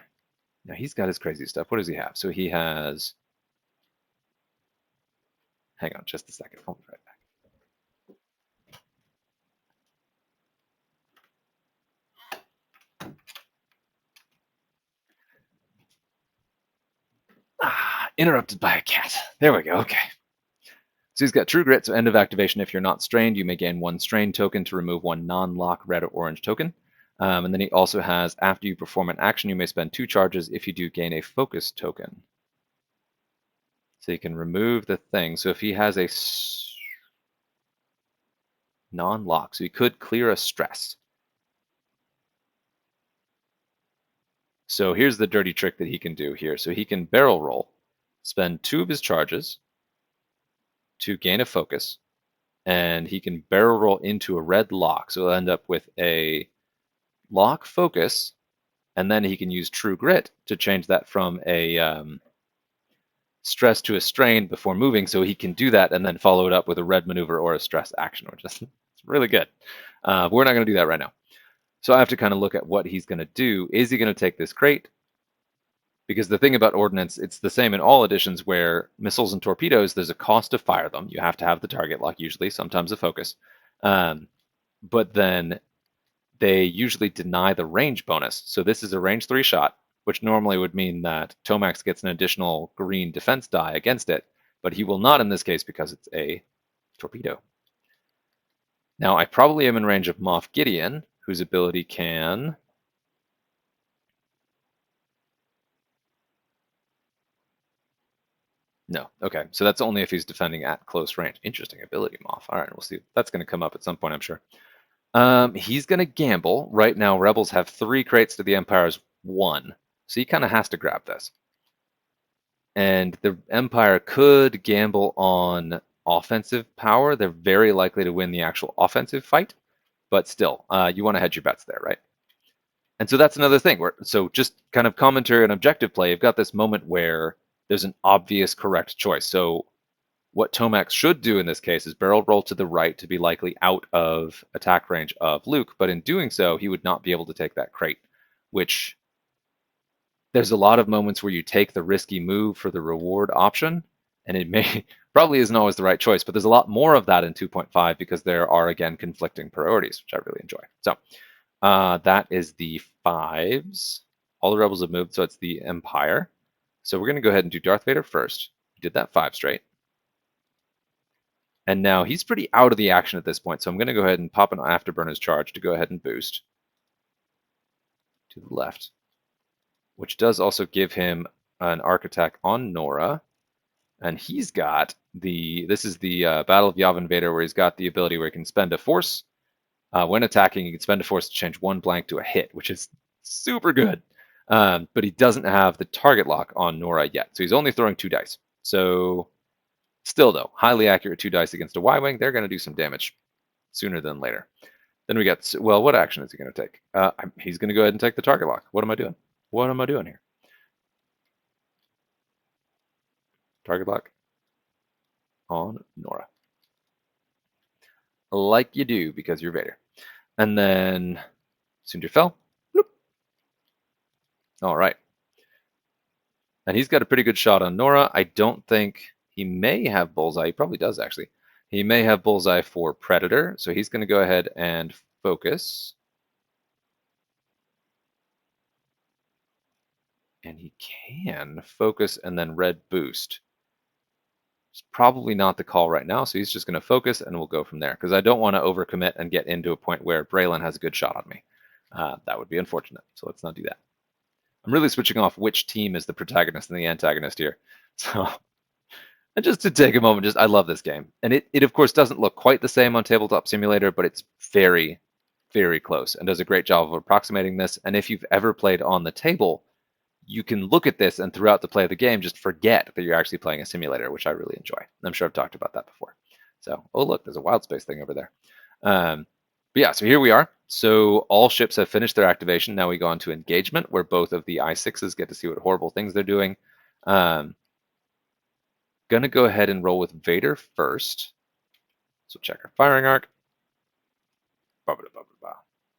now he's got his crazy stuff. What does he have? So he has, hang on just a second. I'll be right back. Interrupted by a cat. There we go. Okay. So he's got True Grit, so end of activation. If you're not strained, you may gain 1 strain token to remove 1 non-lock red or orange token. And then he also has, after you perform an action, you may spend 2 charges if you do gain a focus token. So you can remove the thing. So if he has a non-lock, so he could clear a stress. So here's the dirty trick that he can do here. So he can barrel roll, spend 2 of his charges to gain a focus, and he can barrel roll into a red lock. So he'll end up with a lock focus, and then he can use True Grit to change that from a stress to a strain before moving. So he can do that and then follow it up with a red maneuver or a stress action, which is it's really good. But we're not going to do that right now. So I have to kind of look at what he's going to do. Is he going to take this crate? Because the thing about ordnance, it's the same in all editions where missiles and torpedoes, there's a cost to fire them. You have to have the target lock usually, sometimes a focus. But then they usually deny the range bonus. So this is a range 3 shot, which normally would mean that Tomax gets an additional green defense die against it, but he will not in this case because it's a torpedo. Now, I probably am in range of Moff Gideon, whose ability can... No. Okay. So that's only if he's defending at close range. Interesting ability, Moff. All right. We'll see. That's going to come up at some point, I'm sure. He's going to gamble. Right now, Rebels have 3 crates to the Empire's 1. So he kind of has to grab this. And the Empire could gamble on offensive power. They're very likely to win the actual offensive fight, but still, you want to hedge your bets there, right? And so that's another thing. So just kind of commentary and objective play, you've got this moment where there's an obvious correct choice. So what Tomax should do in this case is barrel roll to the right to be likely out of attack range of Luke, but in doing so, he would not be able to take that crate, which there's a lot of moments where you take the risky move for the reward option, and it may probably isn't always the right choice, but there's a lot more of that in 2.5 because there are, again, conflicting priorities, which I really enjoy. So that is the 5s. All the rebels have moved, so it's the Empire. So we're going to go ahead and do Darth Vader first. We did that 5 straight. And now he's pretty out of the action at this point, so I'm going to go ahead and pop an Afterburner's charge to go ahead and boost to the left, which does also give him an arc attack on Nora. And he's got this is the Battle of Yavin Vader, where he's got the ability where he can spend a force. When attacking, he can spend a force to change one blank to a hit, which is super good. But he doesn't have the target lock on Nora yet, so he's only throwing 2 dice. So still, though, highly accurate 2 dice against a Y-Wing. They're going to do some damage sooner than later. Then we got, well, what action is he going to take? He's going to go ahead and take the target lock. What am I doing? What am I doing here? Target lock on Nora. Like you do, because you're Vader. And then Sundir fell. Bloop. All right. And he's got a pretty good shot on Nora. I don't think he may have bullseye. He probably does, actually. He may have bullseye for Predator, so he's going to go ahead and focus. And he can focus and then red boost. It's probably not the call right now, so he's just going to focus and we'll go from there, because I don't want to overcommit and get into a point where Braylon has a good shot on me. That would be unfortunate, so let's not do that. I'm really switching off which team is the protagonist and the antagonist here. So, and just to take a moment, I love this game. And it of course doesn't look quite the same on Tabletop Simulator, but it's very, very close and does a great job of approximating this. And if you've ever played on the table, you can look at this and throughout the play of the game, just forget that you're actually playing a simulator, which I really enjoy. I'm sure I've talked about that before. So, oh look, there's a wild space thing over there. But yeah, so here we are. So all ships have finished their activation. Now we go on to engagement, where both of the I6s get to see what horrible things they're doing. Gonna go ahead and roll with Vader first. So check our firing arc.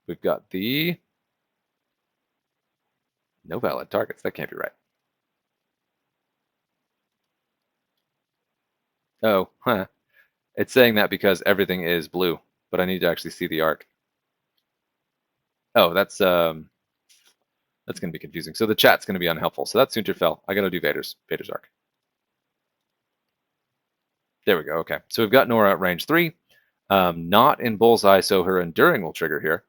We've got the no valid targets. That can't be right. Oh, huh. It's saying that because everything is blue, but I need to actually see the arc. Oh, that's going to be confusing. So the chat's going to be unhelpful. So that's Sunterfell. I got to do Vader's arc. There we go. Okay. So we've got Nora at range 3. Not in bullseye, so her enduring will trigger here.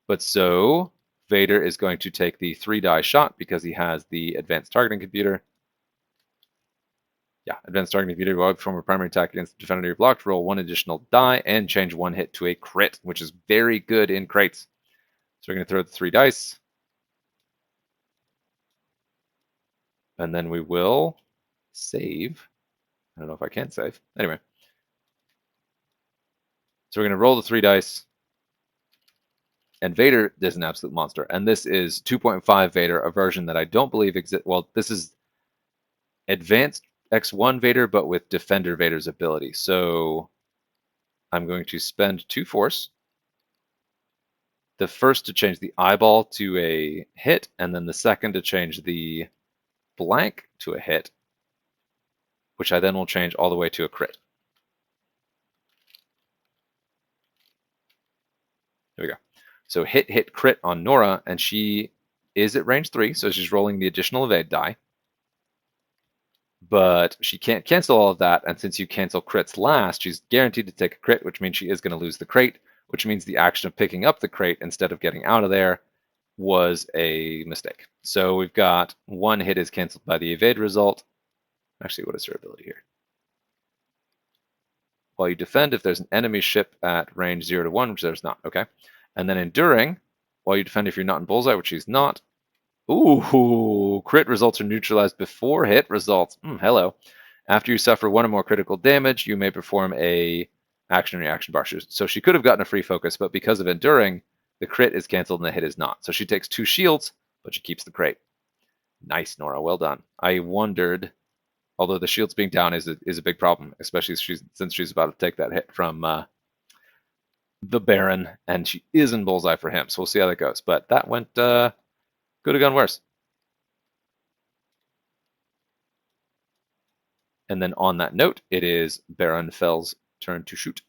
But so Vader is going to take the 3-die shot because he has the advanced targeting computer. Yeah, advanced targeting computer. While from a primary attack against the defender you're blocked, roll 1 additional die and change 1 hit to a crit, which is very good in crates. So we're going to throw the 3 dice. And then we will save. I don't know if I can save. Anyway. So we're going to roll the 3 dice. And Vader is an absolute monster. And this is 2.5 Vader, a version that I don't believe exists. Well, this is advanced X1 Vader, but with Defender Vader's ability. So I'm going to spend 2 force. The first to change the eyeball to a hit, and then the second to change the blank to a hit, which I then will change all the way to a crit. There we go. So hit, hit, crit on Nora, and she is at range 3, so she's rolling the additional evade die. But she can't cancel all of that, and since you cancel crits last, she's guaranteed to take a crit, which means she is going to lose the crate, which means the action of picking up the crate instead of getting out of there was a mistake. So we've got 1 hit is canceled by the evade result. Actually, what is her ability here? While you defend, if there's an enemy ship at range 0 to 1, which there's not, okay. And then enduring, while you defend if you're not in bullseye, which she's not, Ooh, crit results are neutralized before hit results. Hello. After you suffer one or more critical damage, you may perform a action reaction bar. So she could have gotten a free focus, but because of enduring, the crit is canceled and the hit is not. So she takes 2 shields, but she keeps the crate. Nice, Nora. Well done. I wondered, although the shields being down is a big problem, especially since she's about to take that hit from the Baron, and she is in bullseye for him. So we'll see how that goes. But that went could have gone worse. And then on that note, it is Baron Fell's turn to shoot.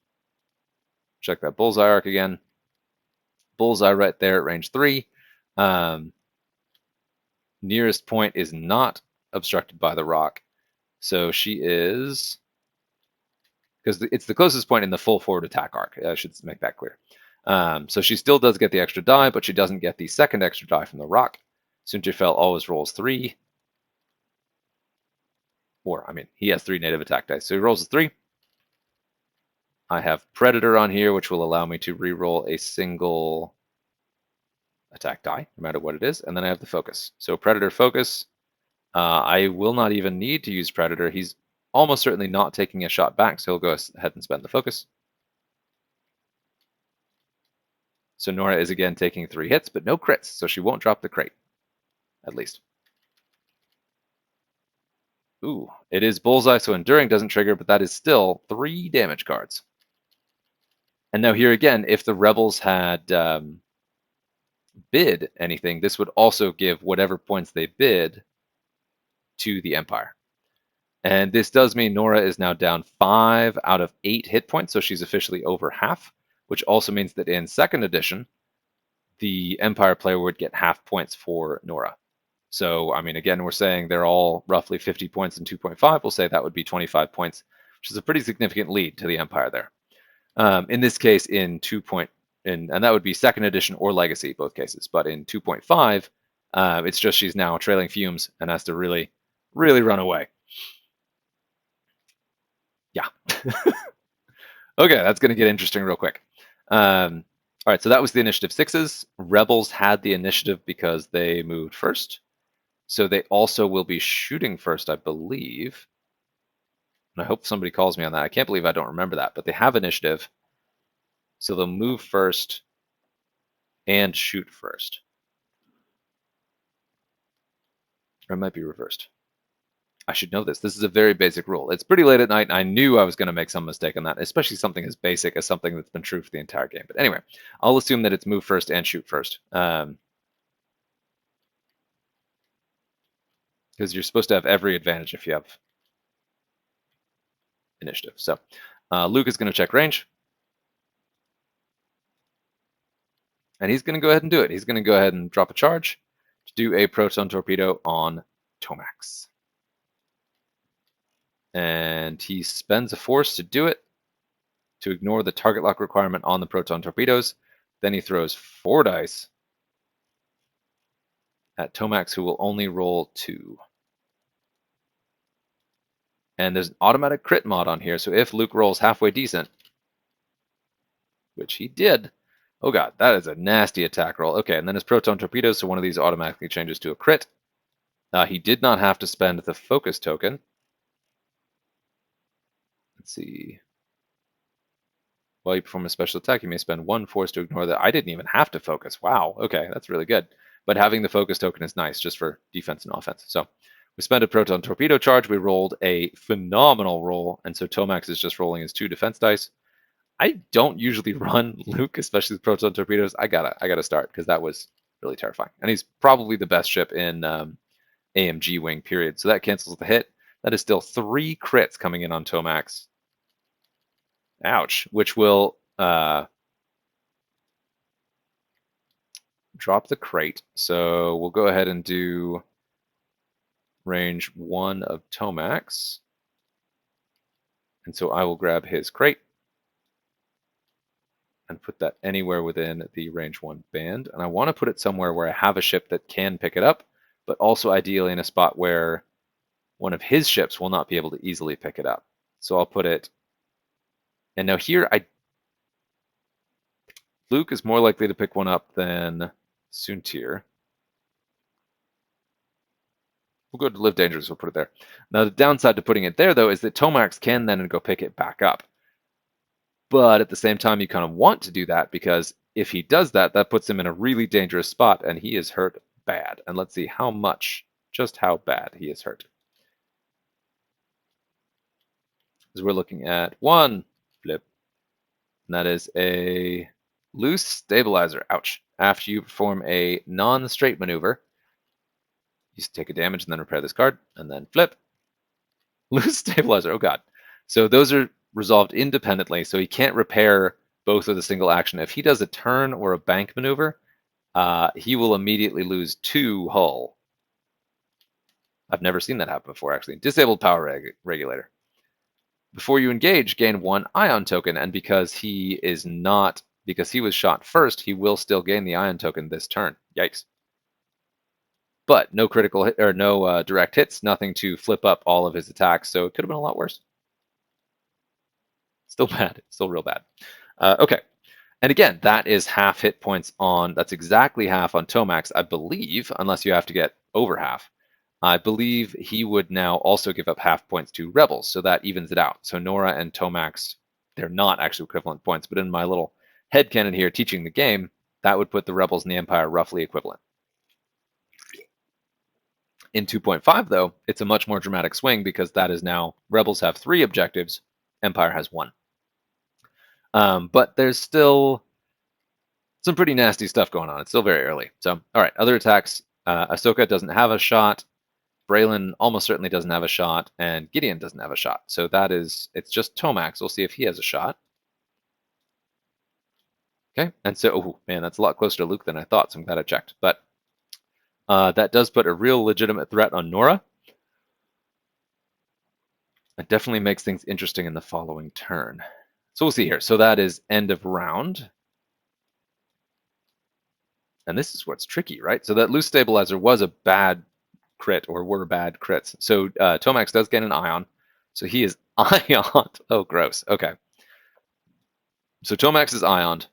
Check that bullseye arc again. Bullseye right there at range 3. Nearest point is not obstructed by the rock. So she is, because it's the closest point in the full forward attack arc. I should make that clear. So she still does get the extra die, but she doesn't get the second extra die from the rock. Sunterfell always rolls 3. Or, I mean, he has 3 native attack dice. So he rolls a 3. I have Predator on here, which will allow me to re-roll a single attack die, no matter what it is. And then I have the Focus. So Predator Focus, I will not even need to use Predator. He's almost certainly not taking a shot back, so he'll go ahead and spend the Focus. So Nora is again taking 3 hits, but no crits, so she won't drop the crate, at least. Ooh, it is Bullseye, so Enduring doesn't trigger, but that is still 3 damage cards. And now here again, if the Rebels had bid anything, this would also give whatever points they bid to the Empire. And this does mean Nora is now down 5 out of 8 hit points, so she's officially over half, which also means that in 2nd edition, the Empire player would get half points for Nora. So, I mean, again, we're saying they're all roughly 50 points and 2.5. We'll say that would be 25 points, which is a pretty significant lead to the Empire there. In this case, in 2. And that would be 2nd edition or Legacy, both cases. But in 2.5, it's just she's now trailing fumes and has to really, really run away. Yeah. Okay, that's going to get interesting real quick. All right, so that was the initiative 6s. Rebels had the initiative because they moved first. So they also will be shooting first, I believe. And I hope somebody calls me on that. I can't believe I don't remember that, but they have initiative. So they'll move first and shoot first. Or it might be reversed. I should know this. This is a very basic rule. It's pretty late at night, and I knew I was going to make some mistake on that, especially something as basic as something that's been true for the entire game. But anyway, I'll assume that it's move first and shoot first. Because you're supposed to have every advantage if you have initiative. So Luke is going to check range. And he's going to go ahead and do it. He's going to go ahead and drop a charge to do a proton torpedo on Tomax. And he spends a force to do it, to ignore the target lock requirement on the proton torpedoes. Then he throws 4 dice at Tomax, who will only roll 2. And there's an automatic crit mod on here, so if Luke rolls halfway decent, which he did, oh god, that is a nasty attack roll. Okay, and then his proton torpedoes, so one of these automatically changes to a crit. He did not have to spend the focus token. Let's see. While you perform a special attack, you may spend 1 force to ignore that. I didn't even have to focus. Wow, okay, that's really good. But having the focus token is nice, just for defense and offense. So we spent a proton torpedo charge. We rolled a phenomenal roll, and so Tomax is just rolling his 2 defense dice. I don't usually run Luke, especially with proton torpedoes. I gotta start because that was really terrifying. And he's probably the best ship in AMG wing, period. So that cancels the hit. That is still 3 crits coming in on Tomax. Ouch. Which will drop the crate. So we'll go ahead and do range 1 of Tomax. And so I will grab his crate and put that anywhere within the range 1 band. And I want to put it somewhere where I have a ship that can pick it up, but also ideally in a spot where one of his ships will not be able to easily pick it up. So I'll put it, and now here Luke is more likely to pick one up than Suntir. We'll go to live dangerous, we'll put it there. Now the downside to putting it there though is that Tomax can then go pick it back up. But at the same time, you kind of want to do that because if he does that, that puts him in a really dangerous spot and he is hurt bad. And let's see how much, just how bad he is hurt. Because we're looking at one flip. And that is a loose stabilizer. Ouch. After you perform a non-straight maneuver, you take a damage and then repair this card, and then flip. Loose stabilizer. Oh god. So those are resolved independently, so he can't repair both with a single action. If he does a turn or a bank maneuver, he will immediately lose 2 hull. I've never seen that happen before, actually. Disabled power regulator. Before you engage, gain 1 ion token, and because he was shot first, he will still gain the ion token this turn. Yikes. But no critical hit, or no direct hits, nothing to flip up all of his attacks, so it could have been a lot worse. Still bad. Still real bad. Okay. And again, that is half hit points on, that's exactly half on Tomax, I believe, unless you have to get over half. I believe he would now also give up half points to Rebels, so that evens it out. So Nora and Tomax, they're not actually equivalent points, but in my little headcanon here teaching the game, that would put the Rebels and the Empire roughly equivalent. In 2.5, though, it's a much more dramatic swing because that is now Rebels have 3 objectives, Empire has 1. But there's still some pretty nasty stuff going on. It's still very early. So, all right, other attacks. Ahsoka doesn't have a shot. Braylon almost certainly doesn't have a shot, and Gideon doesn't have a shot. So it's just Tomax. We'll see if he has a shot. Okay, and so, oh man, that's a lot closer to Luke than I thought, so I'm glad I checked. But that does put a real legitimate threat on Nora. It definitely makes things interesting in the following turn. So we'll see here. So that is end of round. And this is what's tricky, right? So that loose stabilizer was a bad crit, or were bad crits. So Tomax does get an ion. So he is ioned. Oh, gross. Okay. So Tomax is ioned.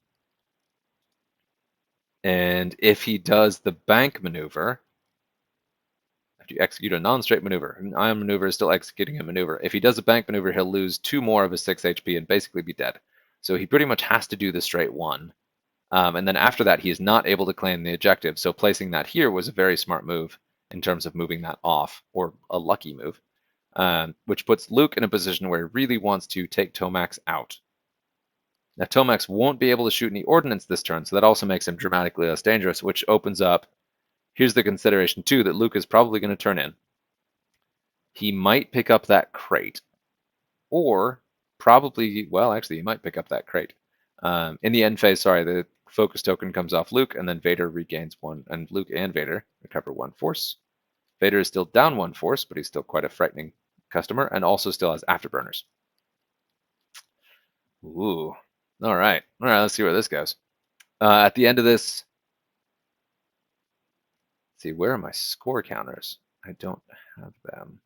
And if he does the bank maneuver, after you execute a non-straight maneuver, an ion maneuver is still executing a maneuver. If he does a bank maneuver, he'll lose 2 more of his 6 HP and basically be dead. So he pretty much has to do the straight one. And then after that, he is not able to claim the objective. So placing that here was a very smart move in terms of moving that off, or a lucky move, which puts Luke in a position where he really wants to take Tomax out. Now, Tomax won't be able to shoot any ordnance this turn, so that also makes him dramatically less dangerous, which opens up, here's the consideration too, that Luke is probably going to turn in. He might pick up that crate, or probably, well, actually, he might pick up that crate. In the end phase, sorry, the focus token comes off Luke, and then Vader regains 1, and Luke and Vader recover 1 force. Vader is still down 1 force, but he's still quite a frightening customer, and also still has afterburners. Ooh. All right, let's see where this goes. At the end of this, let's see, where are my score counters? I don't have them.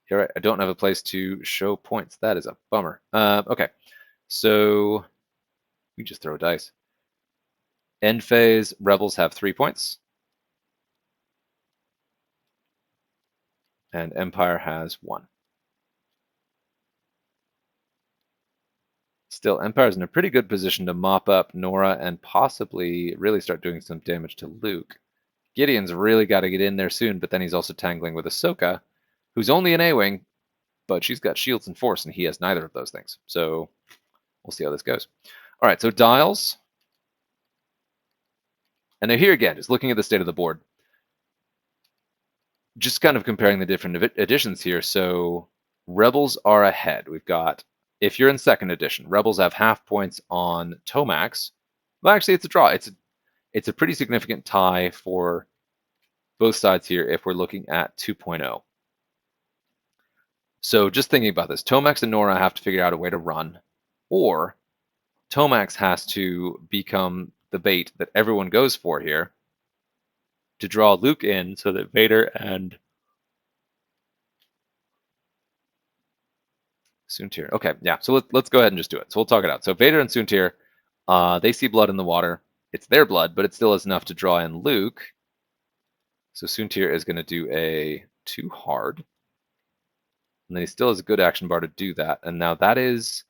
You're right, I don't have a place to show points. That is a bummer. Okay, so we just throw dice. End phase, Rebels have 3 points. And Empire has 1. Still, Empire's in a pretty good position to mop up Nora and possibly really start doing some damage to Luke. Gideon's really got to get in there soon, but then he's also tangling with Ahsoka, who's only an A-Wing, but she's got shields and force, and he has neither of those things. So we'll see how this goes. All right, so dials. And now here again, just looking at the state of the board, just kind of comparing the different editions here. So Rebels are ahead. We've got, if you're in 2nd edition, Rebels have half points on Tomax. Well, actually, it's a draw. It's a pretty significant tie for both sides here if we're looking at 2.0. So just thinking about this, Tomax and Nora have to figure out a way to run, or Tomax has to become the bait that everyone goes for here to draw Luke in so that Vader and Soontir. Okay, yeah, so let's go ahead and just do it. So we'll talk it out. So Vader and Soontir, they see blood in the water. It's their blood, but it still is enough to draw in Luke. So Soontir is going to do a 2 hard. And then he still has a good action bar to do that. And now that is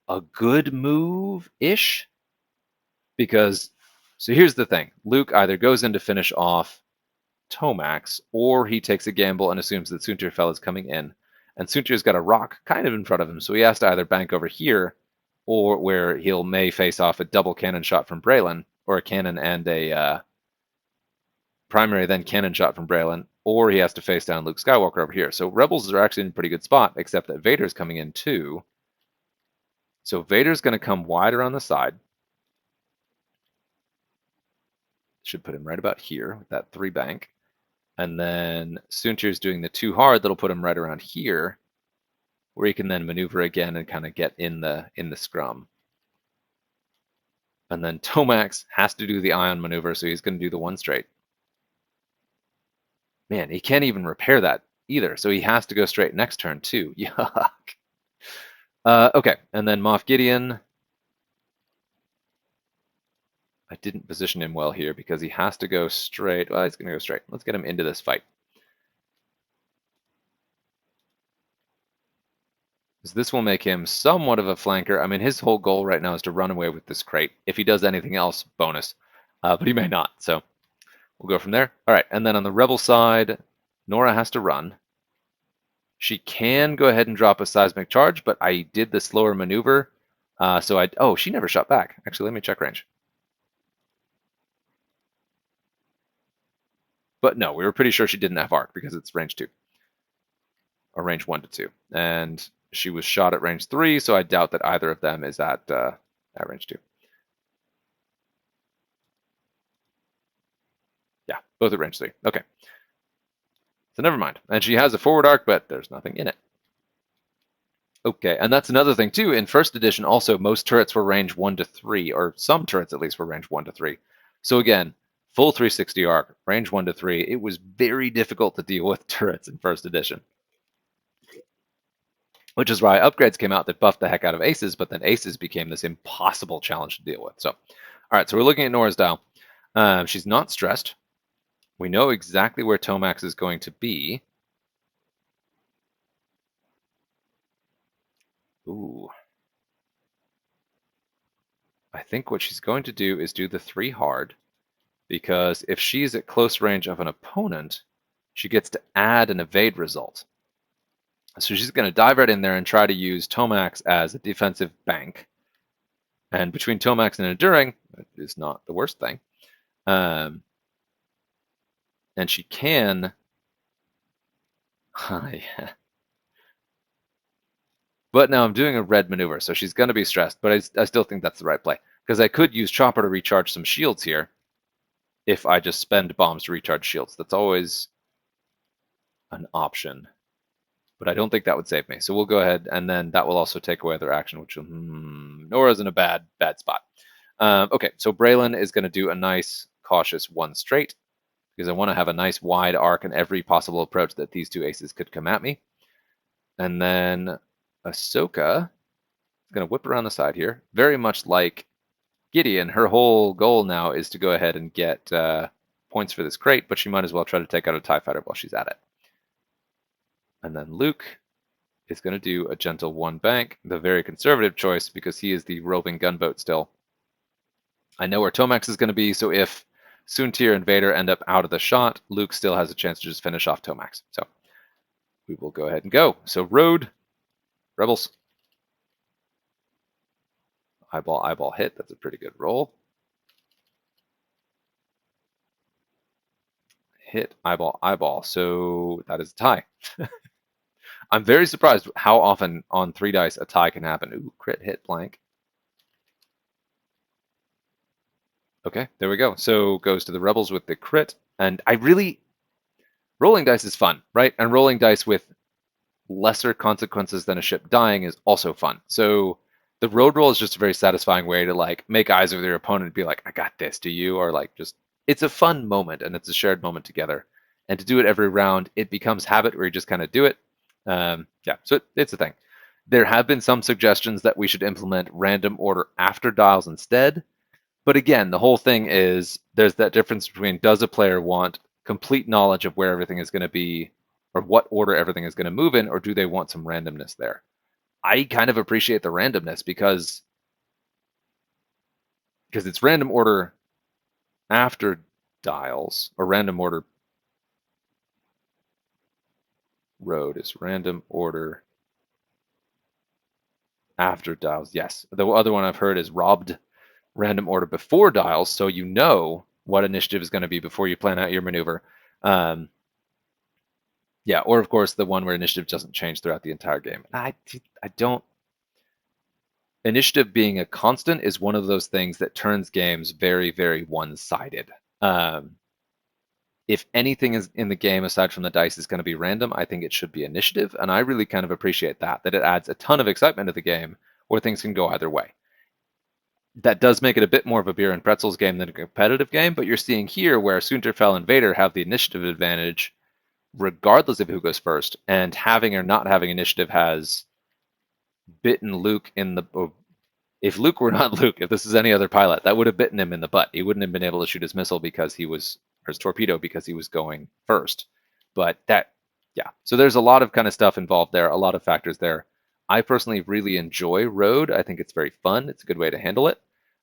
a good move-ish. Because, so here's the thing. Luke either goes in to finish off Tomax, or he takes a gamble and assumes that Soontir is coming in. And Soontir's got a rock kind of in front of him, so he has to either bank over here, or where he'll may face off a double cannon shot from Braylon, or a cannon and a primary then cannon shot from Braylon, or he has to face down Luke Skywalker over here. So Rebels are actually in a pretty good spot, except that Vader's coming in too. So Vader's going to come wide around the side. Should put him right about here with that 3 bank. And then Soontir's doing the 2 hard, that'll put him right around here, where he can then maneuver again and kind of get in the scrum. And then Tomax has to do the ion maneuver, so he's going to do the 1 straight. Man, he can't even repair that either, so he has to go straight next turn too. Yuck. Okay, and then Moff Gideon. I didn't position him well here because he has to go straight. Well, he's going to go straight. Let's get him into this fight. This will make him somewhat of a flanker. I mean, his whole goal right now is to run away with this crate. If he does anything else, bonus. But he may not, so we'll go from there. All right, and then on the Rebel side, Nora has to run. She can go ahead and drop a seismic charge, but I did the slower maneuver. Oh, she never shot back. Actually, let me check range. But no, we were pretty sure she didn't have arc because it's range 2. Or range 1 to 2. And she was shot at range 3, so I doubt that either of them is at range 2. Yeah, both at range 3. Okay. So never mind. And she has a forward arc, but there's nothing in it. Okay, and that's another thing too. In first edition, also, most turrets were range 1 to 3, or some turrets at least were range 1 to 3. So again, full 360 arc, range 1 to 3. It was very difficult to deal with turrets in first edition. Which is why upgrades came out that buffed the heck out of aces, but then aces became this impossible challenge to deal with. So, all right, so we're looking at Nora's dial. She's not stressed. We know exactly where Tomax is going to be. Ooh. I think what she's going to do is do the 3 hard, because if she's at close range of an opponent, she gets to add an evade result. So she's going to dive right in there and try to use Tomax as a defensive bank. And between Tomax and Enduring, it is not the worst thing. And she can... yeah. But now I'm doing a red maneuver, so she's going to be stressed, but I still think that's the right play. Because I could use Chopper to recharge some shields here if I just spend bombs to recharge shields. That's always an option. But I don't think that would save me. So we'll go ahead, and then that will also take away their action, which Nora's in a bad spot. Okay, so Braylon is going to do a nice, cautious 1 straight, because I want to have a nice wide arc in every possible approach that these 2 aces could come at me. And then Ahsoka is going to whip around the side here, very much like Gideon. Her whole goal now is to go ahead and get points for this crate, but she might as well try to take out a TIE fighter while she's at it. And then Luke is going to do a gentle 1 bank, the very conservative choice because he is the roving gunboat still. I know where Tomax is going to be, so if Soontir and Vader end up out of the shot, Luke still has a chance to just finish off Tomax. So we will go ahead and go. So road, Rebels. Eyeball hit. That's a pretty good roll. Hit, eyeball. So that is a tie. I'm very surprised how often on 3 dice a tie can happen. Ooh, crit hit blank. Okay, there we go. So goes to the Rebels with the crit. And rolling dice is fun, right? And rolling dice with lesser consequences than a ship dying is also fun. So the road roll is just a very satisfying way to like make eyes with your opponent and be like, I got this, do you? Or like just, it's a fun moment and it's a shared moment together. And to do it every round, it becomes habit where you just kind of do it. Yeah, so it's a thing. There have been some suggestions that we should implement random order after dials instead. But again, the whole thing is there's that difference between does a player want complete knowledge of where everything is going to be or what order everything is going to move in, or do they want some randomness there? I kind of appreciate the randomness because it's random order after dials, or random order road is random order after dials. Yes. The other one I've heard is robbed random order before dials, so you know what initiative is going to be before you plan out your maneuver. Yeah, or of course the one where initiative doesn't change throughout the entire game. I don't. Initiative being a constant is one of those things that turns games very, very one-sided. If anything is in the game aside from the dice is going to be random, I think it should be initiative, and I really kind of appreciate that it adds a ton of excitement to the game where things can go either way. That does make it a bit more of a beer and pretzels game than a competitive game, but you're seeing here where Sunterfell and Vader have the initiative advantage regardless of who goes first, and having or not having initiative has bitten Luke in the. If Luke were not Luke, if this is any other pilot, that would have bitten him in the butt. He wouldn't have been able to shoot his missile because he was, or his torpedo because he was going first. But that, yeah. So there's a lot of kind of stuff involved there, a lot of factors there. I personally really enjoy Road. I think it's very fun. It's a good way to handle it.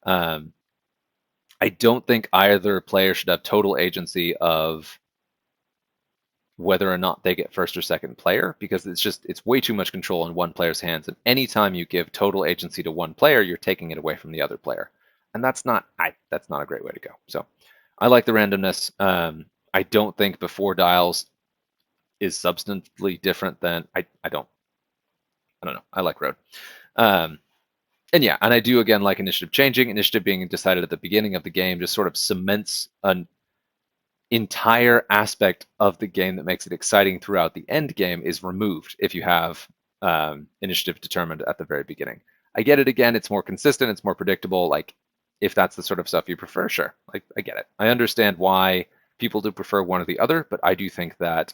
I don't think either player should have total agency of whether or not they get first or second player, because it's way too much control in one player's hands. And anytime you give total agency to one player, you're taking it away from the other player, and that's not a great way to go. So I like the randomness. I don't think before dials is substantively different than I don't know. I like Road. And yeah, and I do again like initiative changing. Initiative being decided at the beginning of the game just sort of cements an entire aspect of the game that makes it exciting throughout the end game is removed if you have initiative determined at the very beginning. I get it. Again, it's more consistent, it's more predictable. Like, if that's the sort of stuff you prefer, sure. Like, I get it. I understand why people do prefer one or the other, but I do think that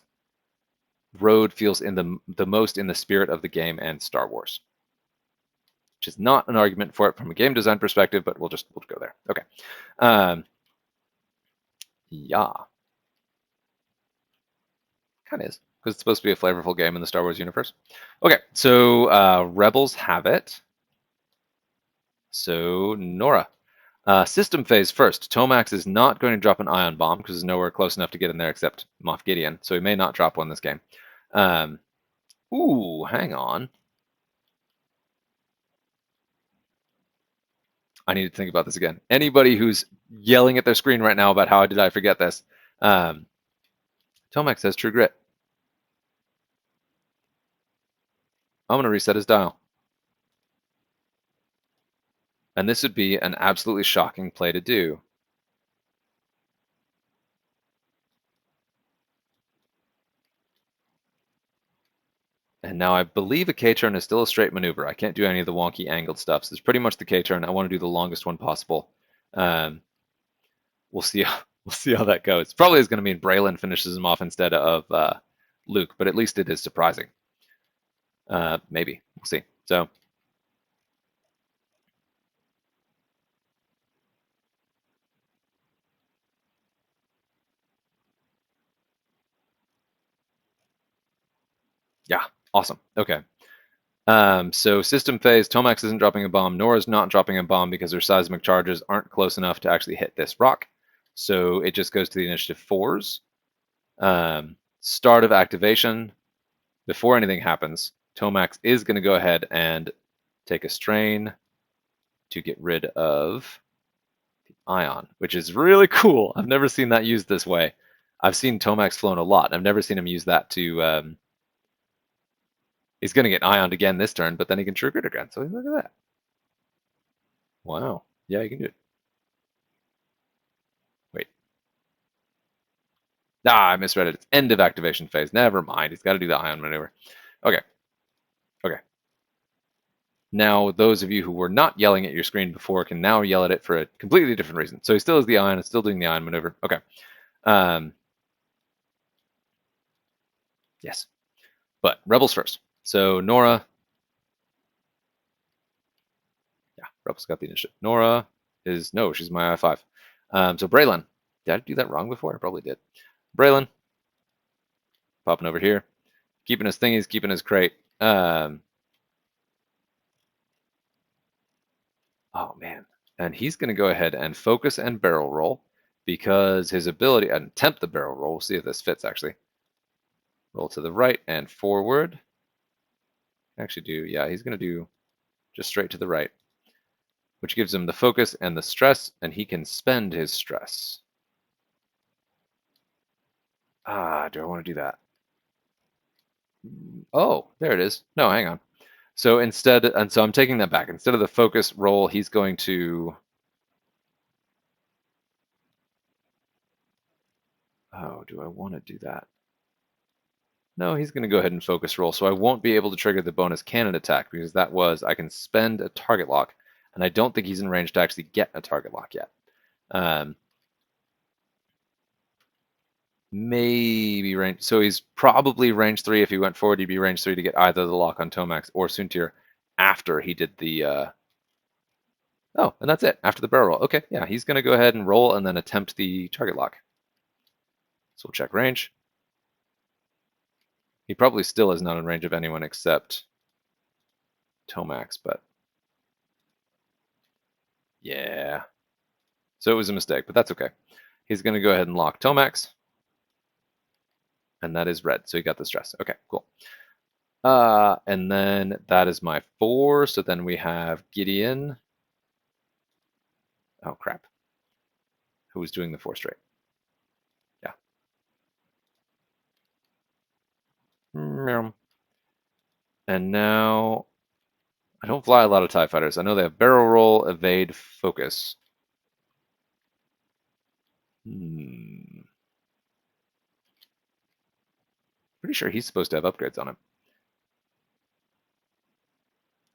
Road feels in the most in the spirit of the game and Star Wars, which is not an argument for it from a game design perspective, but we'll go there. Okay. Yeah. Kind of is, because it's supposed to be a flavorful game in the Star Wars universe. Okay, so Rebels have it. So Nora. System phase first. Tomax is not going to drop an ion bomb because there's nowhere close enough to get in there except Moff Gideon, so he may not drop one this game. Ooh, hang on. I need to think about this again. Anybody who's yelling at their screen right now about how did I forget this? Tomax has True Grit. I'm going to reset his dial. And this would be an absolutely shocking play to do. And now I believe a K-turn is still a straight maneuver. I can't do any of the wonky angled stuff. So it's pretty much the K-turn. I want to do the longest one possible. We'll see. We'll see how that goes. Probably is going to mean Braylon finishes him off instead of Luke, but at least it is surprising. Maybe we'll see. So yeah, awesome. Okay. So system phase, Tomax isn't dropping a bomb, Nora's not dropping a bomb because her seismic charges aren't close enough to actually hit this rock. So it just goes to the initiative 4s. Start of activation, before anything happens, Tomax is going to go ahead and take a strain to get rid of the ion, which is really cool. I've never seen that used this way. I've seen Tomax flown a lot. I've never seen him use that to he's going to get ioned again this turn, but then he can trigger it again. So look at that. Wow. Yeah, you can do it. Wait. I misread it. It's end of activation phase. Never mind. He's got to do the ion maneuver. Okay. Okay. Now, those of you who were not yelling at your screen before can now yell at it for a completely different reason. So he still has the ion. It's still doing the ion maneuver. Okay. Yes. But Rebels first. So Nora. Yeah, Rebels got the initiative. Nora is, no, she's my I5. So Braylon. Did I do that wrong before? I probably did. Braylon, popping over here. Keeping his thingies, keeping his crate. Oh, man. And he's going to go ahead and focus and barrel roll because his ability, and attempt the barrel roll. We'll see if this fits, actually. Roll to the right and forward. Actually do, yeah, he's going to do just straight to the right, which gives him the focus and the stress, and he can spend his stress. Do I want to do that? Oh, there it is. No, hang on. So instead, and so I'm taking that back. Instead of the focus roll, he's going to. Oh, do I want to do that? No, he's going to go ahead and focus roll. So I won't be able to trigger the bonus cannon attack because that was I can spend a target lock, and I don't think he's in range to actually get a target lock yet. Maybe range. So he's probably range 3. If he went forward, he'd be range 3 to get either the lock on Tomax or Suntir after he did the. Oh, and that's it. After the barrel roll. Okay, yeah, he's going to go ahead and roll and then attempt the target lock. So we'll check range. He probably still is not in range of anyone except Tomax, but yeah. So it was a mistake, but that's okay. He's going to go ahead and lock Tomax, and that is red. So he got the stress. Okay, cool. And then that is my 4. So then we have Gideon. Oh, crap. Who was doing the 4 straight? Yeah. And now I don't fly a lot of TIE fighters. I know they have barrel roll, evade, focus. Pretty sure he's supposed to have upgrades on him.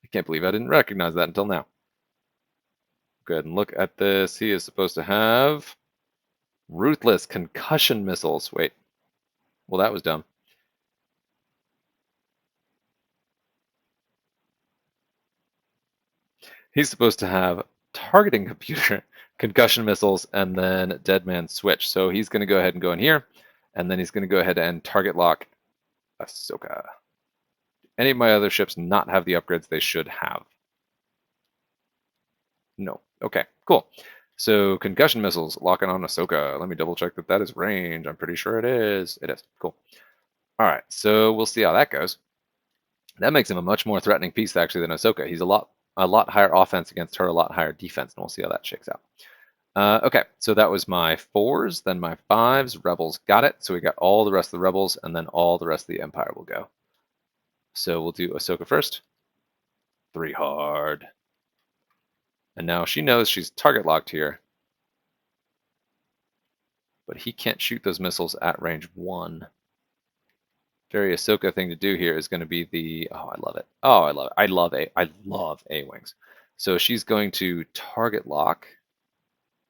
I can't believe I didn't recognize that until now. Go ahead and look at this. He is supposed to have ruthless concussion missiles. Wait. Well, that was dumb. He's supposed to have targeting computer, concussion missiles, and then dead man switch. So he's going to go ahead and go in here, and then he's going to go ahead and target lock Ahsoka. Any of my other ships not have the upgrades they should have? No. Okay, cool. So concussion missiles locking on Ahsoka. Let me double check that that is range. I'm pretty sure it is. It is. Cool. All right, so we'll see how that goes. That makes him a much more threatening piece actually than Ahsoka. He's a lot higher offense against her, a lot higher defense, and we'll see how that shakes out. Okay, so that was my 4s, then my 5s. Rebels got it. So we got all the rest of the Rebels, and then all the rest of the Empire will go. So we'll do Ahsoka first. 3 hard. And now she knows she's target locked here. But he can't shoot those missiles at range 1. Very Ahsoka thing to do here is going to be the... Oh, I love it. Oh, I love it. I love A-Wings. So she's going to target lock.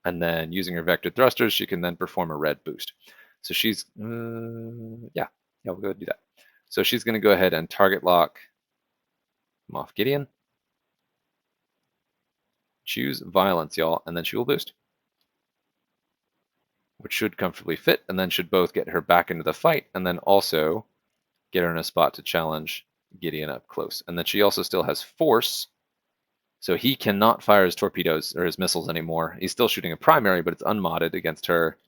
And then using her vector thrusters, she can then perform a red boost. So she's... yeah, we'll go do that. So she's going to go ahead and target lock Moff Gideon. Choose violence, y'all, and then she will boost. Which should comfortably fit, and then should both get her back into the fight, and then also get her in a spot to challenge Gideon up close. And then she also still has force, so he cannot fire his torpedoes or his missiles anymore. He's still shooting a primary, but it's unmodded against her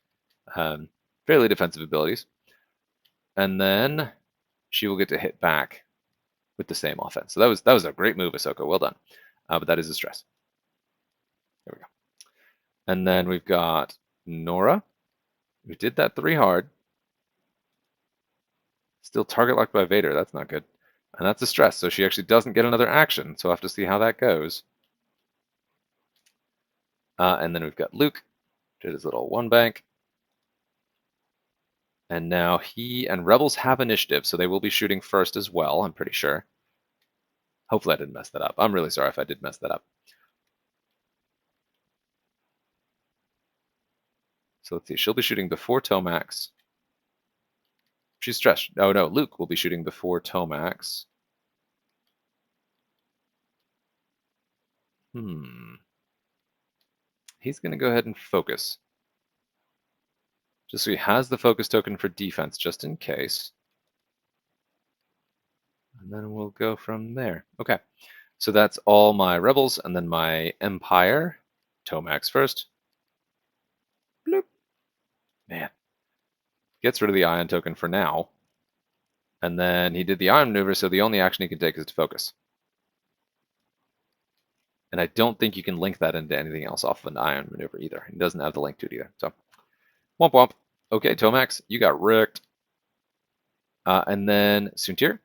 fairly defensive abilities. And then she will get to hit back with the same offense. So that was a great move, Ahsoka. Well done. But that is a stress. There we go. And then we've got Nora. We did that 3 hard. Still target locked by Vader. That's not good. And that's a stress, so she actually doesn't get another action. So I'll have to see how that goes. And then we've got Luke. Did his little 1 bank. And now he and Rebels have initiative, so they will be shooting first as well, I'm pretty sure. Hopefully I didn't mess that up. I'm really sorry if I did mess that up. So let's see. She'll be shooting before Tomax. She's stressed. Oh no, Luke will be shooting before Tomax. He's going to go ahead and focus. Just so he has the focus token for defense, just in case. And then we'll go from there. Okay, so that's all my rebels, and then my empire. Tomax first. Bloop. Man. Gets rid of the ion token for now. And then he did the ion maneuver, so the only action he can take is to focus. And I don't think you can link that into anything else off of an ion maneuver either. He doesn't have the link to it either. So, womp womp. Okay, Tomax, you got wrecked. And then Suntir.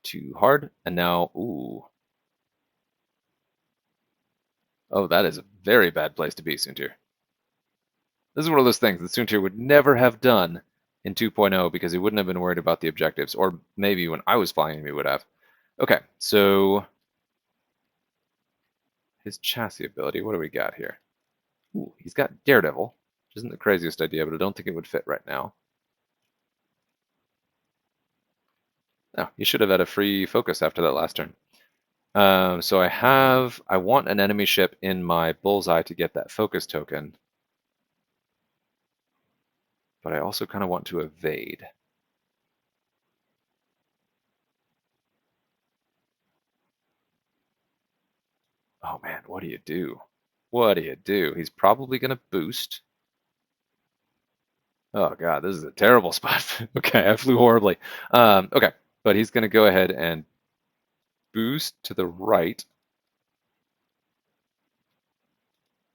Too hard. And now, ooh. Oh, that is a very bad place to be, Suntir. This is one of those things that Suntir would never have done in 2.0 because he wouldn't have been worried about the objectives. Or maybe when I was flying him, he would have. Okay, so his chassis ability, what do we got here? Ooh, he's got Daredevil, which isn't the craziest idea, but I don't think it would fit right now. Oh, he should have had a free focus after that last turn. So I want an enemy ship in my bullseye to get that focus token, but I also kind of want to evade. Oh man, what do you do? What do you do? He's probably going to boost. Oh god, this is a terrible spot. Okay, I flew horribly. Okay, but he's going to go ahead and boost to the right.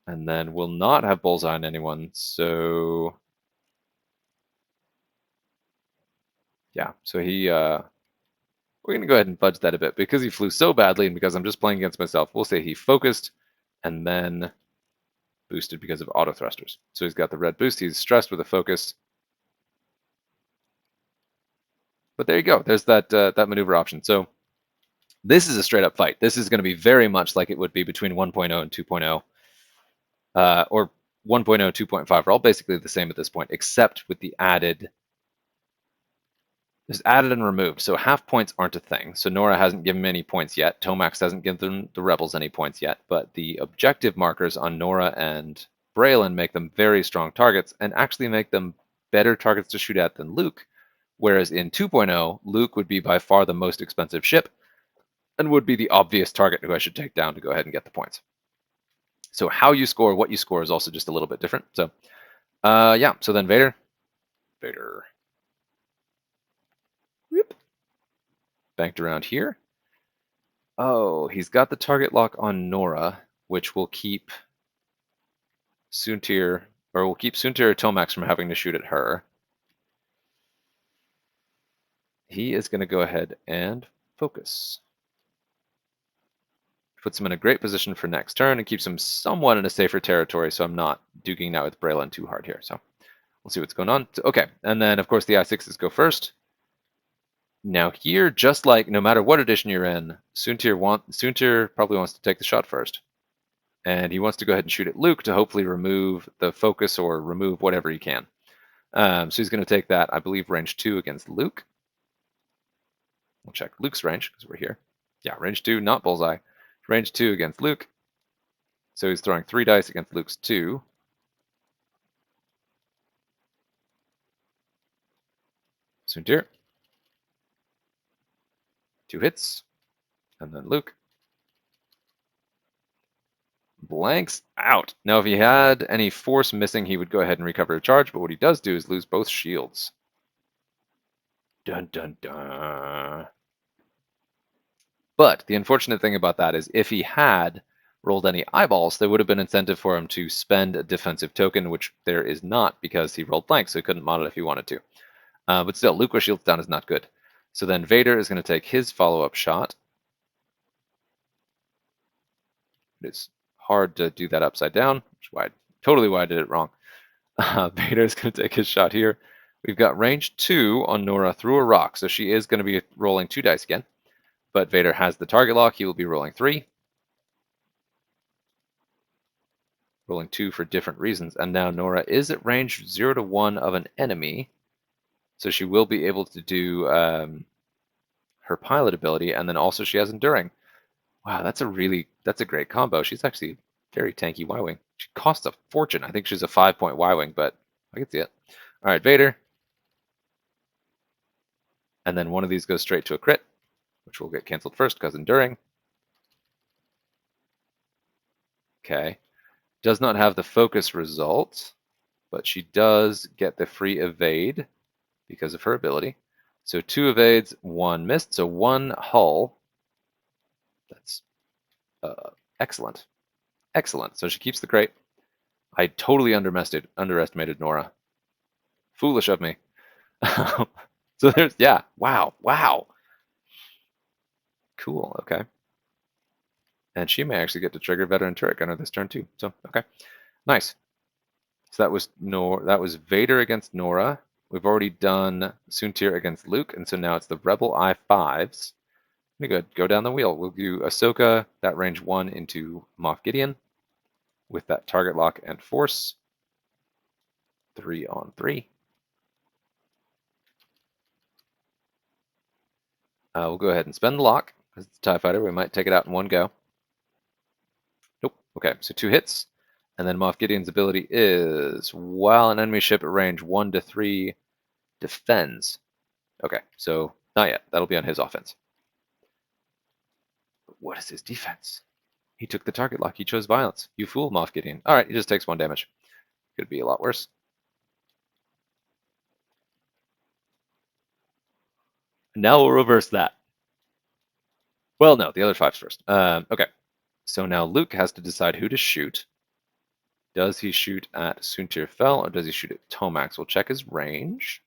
And then will not have bullseye on anyone, so yeah, so we're gonna go ahead and fudge that a bit because he flew so badly and because I'm just playing against myself. We'll say he focused and then boosted because of auto thrusters. So he's got the red boost. He's stressed with a focus. But there you go. There's that maneuver option. So this is a straight up fight. This is going to be very much like it would be between 1.0 and 2.0, or 1.0, 2.5 are all basically the same at this point, except with the added. There's added and removed, so half points aren't a thing. So Nora hasn't given me any points yet. Tomax hasn't given the rebels any points yet, but the objective markers on Nora and Braylon make them very strong targets and actually make them better targets to shoot at than Luke. Whereas in 2.0, Luke would be by far the most expensive ship and would be the obvious target who I should take down to go ahead and get the points. So how you score, what you score is also just a little bit different. So yeah, so then Vader. Whoop. Banked around here. Oh, he's got the target lock on Nora, which will keep Suntir, or will keep Suntir or Tomax from having to shoot at her. He is going to go ahead and focus. Puts him in a great position for next turn and keeps him somewhat in a safer territory, so I'm not duking out with Braylon too hard here. So we'll see what's going on. Okay, and then of course the I6s go first. Now here, just like no matter what edition you're in, Suntir probably wants to take the shot first. And he wants to go ahead and shoot at Luke to hopefully remove the focus or remove whatever he can. So he's going to take that, I believe, range 2 against Luke. We'll check Luke's range because we're here. Yeah, range 2, not bullseye. Range 2 against Luke. So he's throwing 3 dice against Luke's 2. Suntir. 2 hits. And then Luke. Blanks out. Now, if he had any force missing, he would go ahead and recover a charge, but what he does do is lose both shields. Dun, dun, dun. But the unfortunate thing about that is if he had rolled any eyeballs, there would have been incentive for him to spend a defensive token, which there is not because he rolled blank, so he couldn't mod it if he wanted to. But still, Luke with shields down is not good. So then Vader is going to take his follow-up shot. It's hard to do that upside down, which is totally why I did it wrong. Vader is going to take his shot here. We've got range 2 on Nora through a rock, so she is going to be rolling 2 dice again. But Vader has the target lock. He will be rolling 3. Rolling 2 for different reasons. And now Nora is at range 0 to 1 of an enemy. So she will be able to do her pilot ability. And then also she has Enduring. Wow, that's a great combo. She's actually Very tanky Y-Wing. She costs a fortune. I think she's a 5-point Y-Wing, but I can see it. All right, Vader. And then one of these goes straight to a crit, which will get canceled first because enduring. Okay. Does not have the focus result, but she does get the free evade because of her ability. So 2 evades, 1 missed, so 1 hull. That's excellent. Excellent. So she keeps the crate. I totally underestimated Nora. Foolish of me. So there's, yeah, wow, wow. Cool, okay. And she may actually get to trigger Veteran Turret Gunner this turn too. So, okay, nice. So that was Vader against Nora. We've already done Soontir against Luke, and so now it's the Rebel I5s. Let me go down the wheel. We'll do Ahsoka, that range 1 into Moff Gideon with that target lock and force. 3 on 3. We'll go ahead and spend the lock. Because it's a TIE Fighter, we might take it out in one go. Nope. Okay, so 2 hits. And then Moff Gideon's ability is, while an enemy ship at range 1 to 3 defends. Okay, so not yet. That'll be on his offense. But what is his defense? He took the target lock. He chose violence. You fool, Moff Gideon. All right, he just takes 1 damage. Could be a lot worse. Now we'll reverse that. Well, no, the other 5's first. Okay, so now Luke has to decide who to shoot. Does he shoot at Soontir Fel or does he shoot at Tomax? We'll check his range.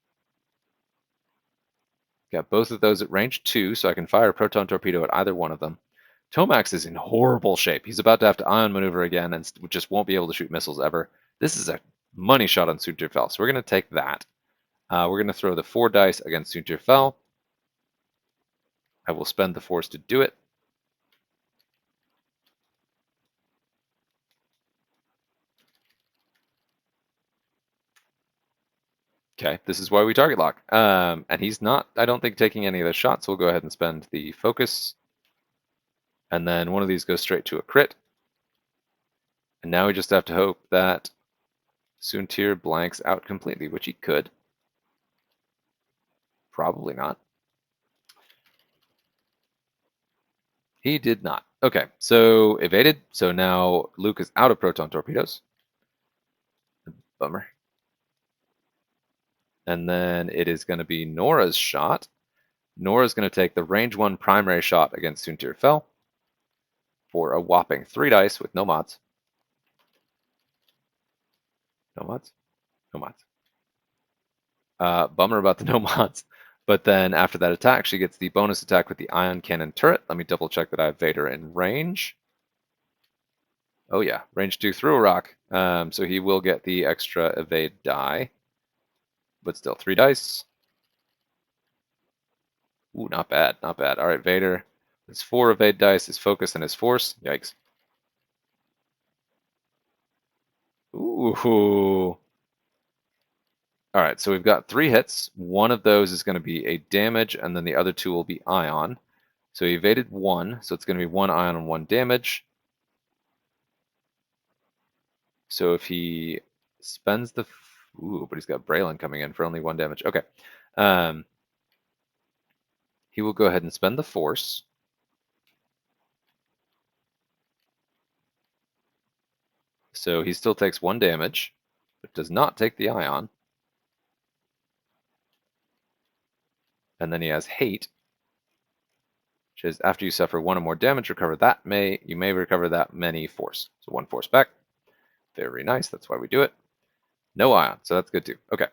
Got both of those at range 2, so I can fire a proton torpedo at either one of them. Tomax is in horrible shape. He's about to have to ion maneuver again and just won't be able to shoot missiles ever. This is a money shot on Soontir Fel, so we're going to take that. We're going to throw the 4 dice against Soontir Fel. I will spend the force to do it. Okay, this is why we target lock. And he's not, I don't think, taking any of those shots, so we'll go ahead and spend the focus. And then one of these goes straight to a crit. And now we just have to hope that Soontir blanks out completely, which he could. Probably not. He did not. Okay, so evaded. So now Luke is out of proton torpedoes. Bummer. And then it is going to be Nora's shot. Nora's going to take the range 1 primary shot against Soontir Fel for a whopping 3 dice with no mods. No mods? No mods. Bummer about the no mods. But then after that attack, she gets the bonus attack with the ion cannon turret. Let me double check that I have Vader in range. Oh yeah, range 2 through a rock. So he will get the extra evade die. But still, 3 dice. Ooh, not bad, not bad. All right, Vader. His 4 evade dice, his focus, and his force. Yikes. Ooh. All right, so we've got 3 hits. One of those is going to be a damage, and then the other 2 will be ion. So he evaded 1, so it's going to be 1 ion and 1 damage. So if he spends the... Ooh, but he's got Braylon coming in for only 1 damage. Okay. He will go ahead and spend the force. So he still takes 1 damage, but does not take the ion. And then he has hate, which is after you suffer 1 or more damage, you may recover that many force. So 1 force back. Very nice. That's why we do it. No ion, so that's good too. Okay.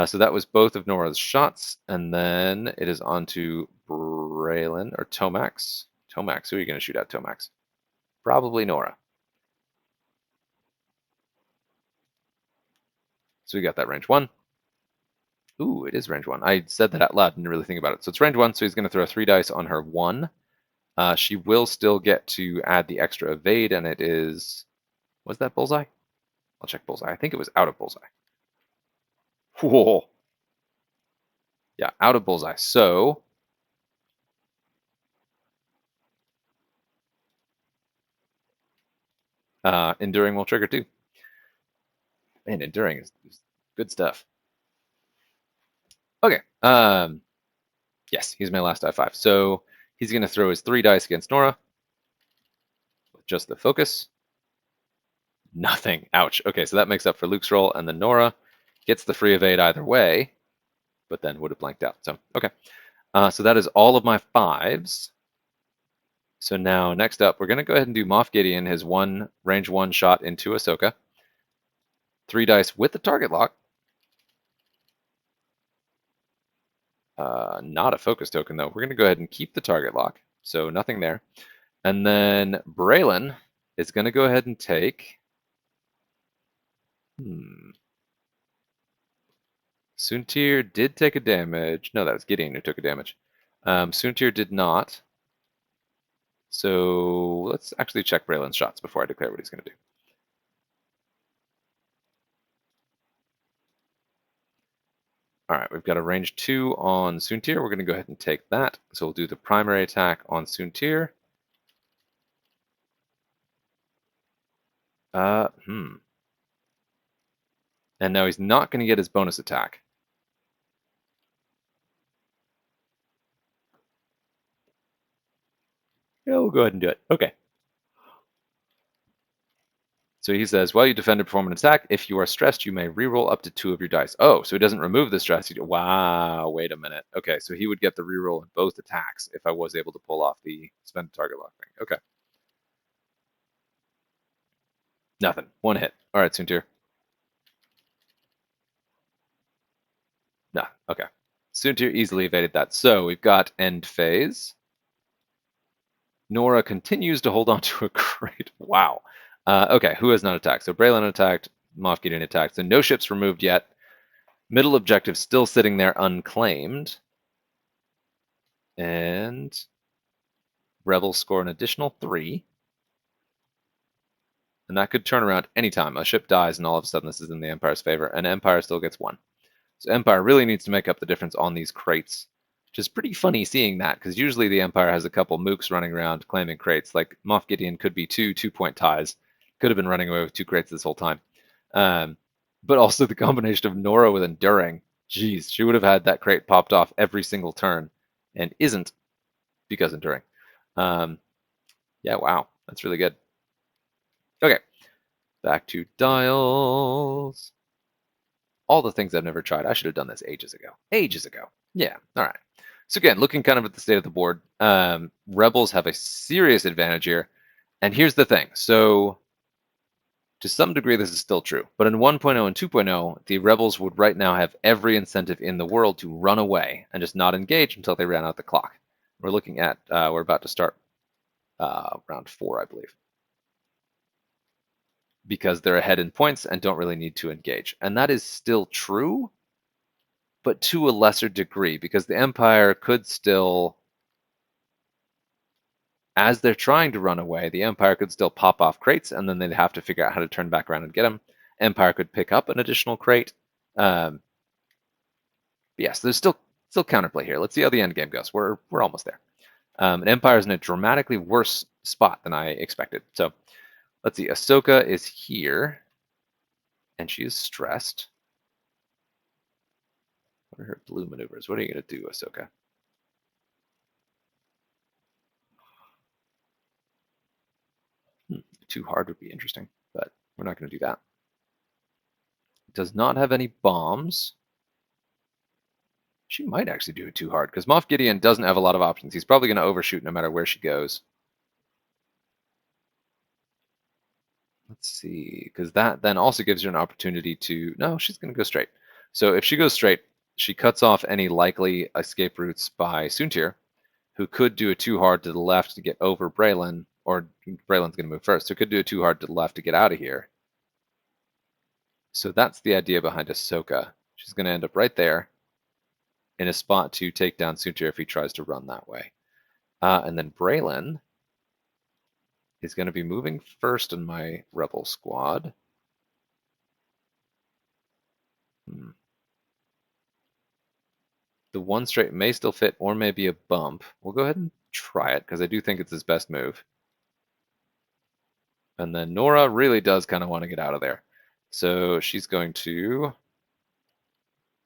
So that was both of Nora's shots, and then it is on to Braylon or Tomax. Tomax, who are you going to shoot at, Tomax? Probably Nora. So we got that range 1. Ooh, it is range 1. I said that out loud, didn't really think about it. So it's range 1, so he's going to throw 3 dice on her 1. She will still get to add the extra evade, and it is... Was that bullseye? I'll check bullseye. I think it was out of bullseye. Whoa. Yeah, out of bullseye. So... Enduring will trigger too. Man, Enduring is good stuff. Okay. Yes, he's my last I5. So he's going to throw his 3 dice against Nora with just the focus. Nothing. Ouch. Okay, so that makes up for Luke's roll, and then Nora gets the free evade either way, but then would have blanked out. So, okay. So that is all of my 5s. So now, next up, we're going to go ahead and do Moff Gideon, his range 1 shot into Ahsoka. 3 dice with the target lock. Not a focus token, though. We're going to go ahead and keep the target lock, so nothing there. And then Braylon is going to go ahead and take... Soontir did take a damage. No, that was Gideon who took a damage. Soontir did not. So let's actually check Braylon's shots before I declare what he's going to do. All right, we've got a range 2 on Soontir. We're going to go ahead and take that. So we'll do the primary attack on Soontir. And now he's not going to get his bonus attack. Yeah, we'll go ahead and do it. Okay. So he says, while you defend or perform an attack, if you are stressed, you may reroll up to 2 of your dice. Oh, so he doesn't remove the stress. Wow, wait a minute. Okay, so he would get the reroll in both attacks if I was able to pull off the spend target lock thing. Okay. Nothing. 1 hit. All right, Soontir. No, okay. Soontir easily evaded that. So we've got end phase. Nora continues to hold on to a crate. Wow. Okay, who has not attacked? So Braylon attacked, Moff Gideon attacked. So no ships removed yet. Middle objective still sitting there unclaimed. And Rebels score an additional 3. And that could turn around anytime. A ship dies and all of a sudden this is in the Empire's favor. And Empire still gets 1. So Empire really needs to make up the difference on these crates. Which is pretty funny seeing that, because usually the Empire has a couple mooks running around claiming crates. Like Moff Gideon could be 2 2-point ties. Could have been running away with 2 crates this whole time. But also the combination of Nora with Enduring. Geez, she would have had that crate popped off every single turn. And isn't, because Enduring. Yeah, wow. That's really good. Okay. Back to dials. All the things I've never tried. I should have done this ages ago. Ages ago. Yeah, all right. So again, looking kind of at the state of the board, Rebels have a serious advantage here. And here's the thing. So to some degree, this is still true. But in 1.0 and 2.0, the Rebels would right now have every incentive in the world to run away and just not engage until they ran out the clock. We're looking at, we're about to start round 4, I believe. Because they're ahead in points and don't really need to engage. And that is still true, but to a lesser degree, because the Empire could still, as they're trying to run away, the Empire could still pop off crates, and then they'd have to figure out how to turn back around and get them. Empire could pick up an additional crate. Yes, there's still counterplay here. Let's see how the end game goes. We're almost there. And Empire is in a dramatically worse spot than I expected. So let's see. Ahsoka is here, and she is stressed. What are her blue maneuvers? What are you going to do, Ahsoka? Too hard would be interesting, but we're not going to do that. Does not have any bombs. She might actually do it too hard, because Moff Gideon doesn't have a lot of options. He's probably going to overshoot no matter where she goes. Let's see, because that then also gives her an opportunity to... No, she's going to go straight. So if she goes straight, she cuts off any likely escape routes by Soontir, who could do a too hard to the left to get over Braylon, or Braylon's going to move first, so could do a too hard to the left to get out of here. So that's the idea behind Ahsoka. She's going to end up right there in a spot to take down Soontir if he tries to run that way. And then Braylon is going to be moving first in my Rebel squad. The 1 straight may still fit, or maybe a bump. We'll go ahead and try it, because I do think it's his best move. And then Nora really does kind of want to get out of there. So she's going to...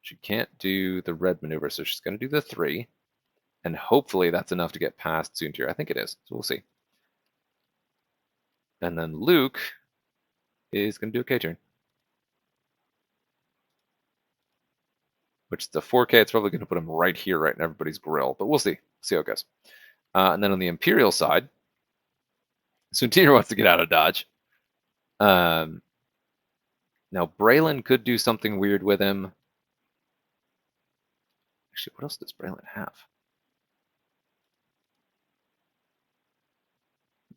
She can't do the red maneuver, so she's going to do the 3. And hopefully that's enough to get past Soontir. I think it is, so we'll see. And then Luke is going to do a K-turn. Which the 4K, it's probably going to put him right here, right in everybody's grill. But we'll see. See how it goes. And then on the Imperial side, Soontir wants to get out of dodge. Now, Braylon could do something weird with him. Actually, what else does Braylon have?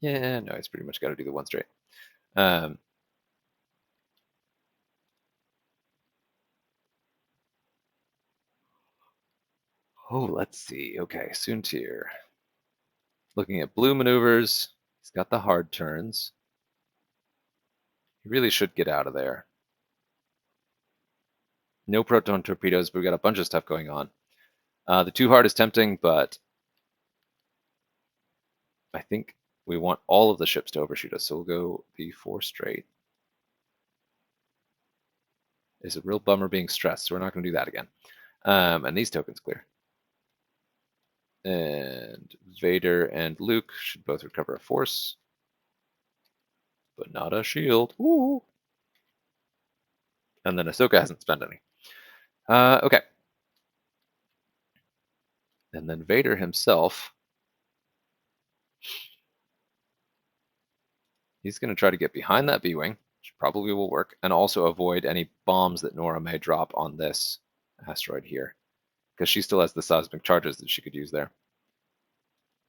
Yeah, no, he's pretty much got to do the 1 straight. Oh, let's see. Okay, Soontir. Looking at blue maneuvers. He's got the hard turns. He really should get out of there. No proton torpedoes, but we got a bunch of stuff going on. The 2 hard is tempting, but I think we want all of the ships to overshoot us, so we'll go the 4 straight. It's a real bummer being stressed, so we're not going to do that again. And these tokens clear. And Vader and Luke should both recover a force, but not a shield. Woo! And then Ahsoka hasn't spent any. Okay. And then Vader himself, he's going to try to get behind that B-Wing, which probably will work, and also avoid any bombs that Nora may drop on this asteroid here, because she still has the seismic charges that she could use there.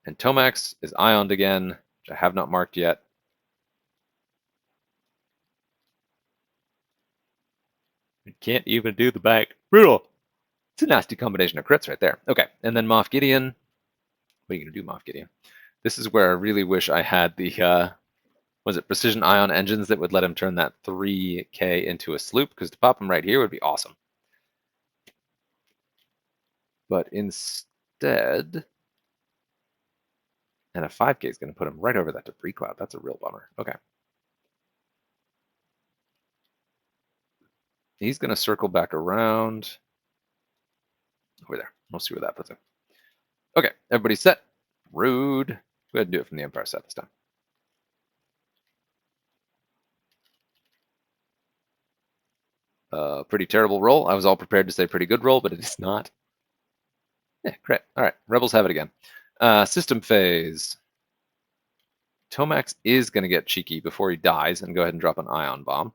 And Tomax is ioned again, which I have not marked yet. I can't even do the back. Brutal! It's a nasty combination of crits right there. Okay, and then Moff Gideon. What are you going to do, Moff Gideon? This is where I really wish I had the, was it precision ion engines that would let him turn that 3K into a sloop, because to pop him right here would be awesome. But instead, and a 5K is going to put him right over that debris cloud. That's a real bummer. Okay. He's going to circle back around over there. We'll see where that puts him. Okay, everybody's set. Rude. Go ahead and do it from the Empire side this time. Pretty terrible roll. I was all prepared to say pretty good roll, but it is not. Yeah, great. All right, Rebels have it again. System phase. Tomax is going to get cheeky before he dies and go ahead and drop an ion bomb.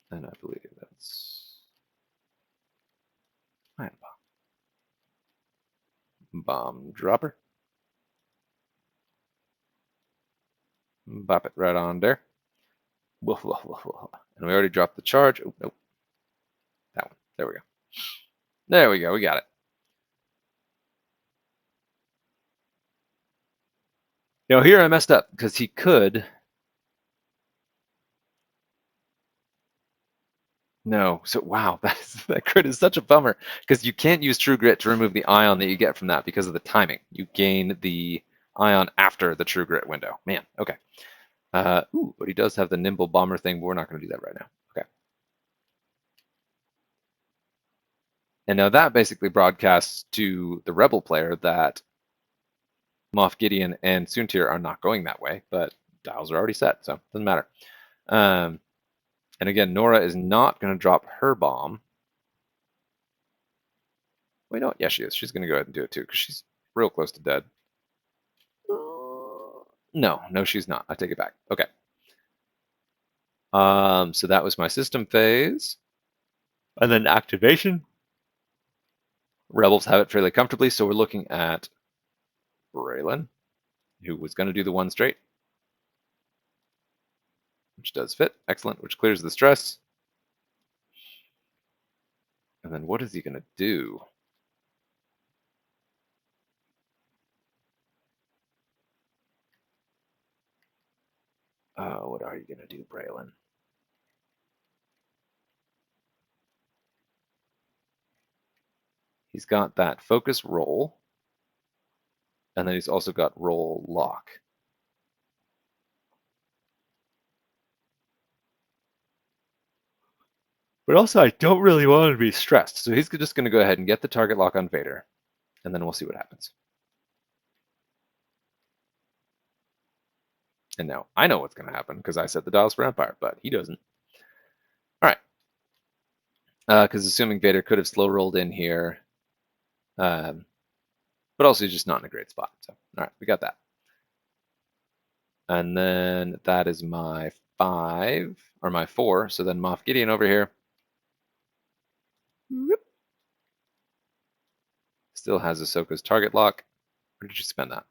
And I believe that's ion bomb. Bomb dropper. Bop it right on there. And we already dropped the charge. Oh, nope. That one. There we go. There we go. We got it. Now here I messed up because he could. No. So wow, that crit is such a bummer because you can't use True Grit to remove the ion that you get from that because of the timing. You gain the ion after the True Grit window. Man. Okay. Ooh, but he does have the nimble bomber thing, but we're not going to do that right now. Okay. And now that basically broadcasts to the Rebel player that Moff Gideon and Soontir are not going that way, but dials are already set, so it doesn't matter. And again, Nora is not going to drop her bomb. Wait, no, yeah, she is. She's going to go ahead and do it too, because she's real close to dead. No, she's not. I take it back. Okay. So that was my system phase. And then activation. Rebels have it fairly comfortably, so we're looking at Braylon, who was going to do the 1 straight, which does fit. Excellent, which clears the stress. And then what is he going to do? What are you going to do, Braylon? He's got that focus roll, and then he's also got roll lock. But also, I don't really want him to be stressed, so he's just going to go ahead and get the target lock on Vader, and then we'll see what happens. And now I know what's going to happen because I set the dials for Empire, but he doesn't. All right. Because assuming Vader could have slow rolled in here, but also he's just not in a great spot. So, all right, we got that. And then that is my 5, or my 4. So then Moff Gideon over here. Whoop. Still has Ahsoka's target lock. Where did she spend that?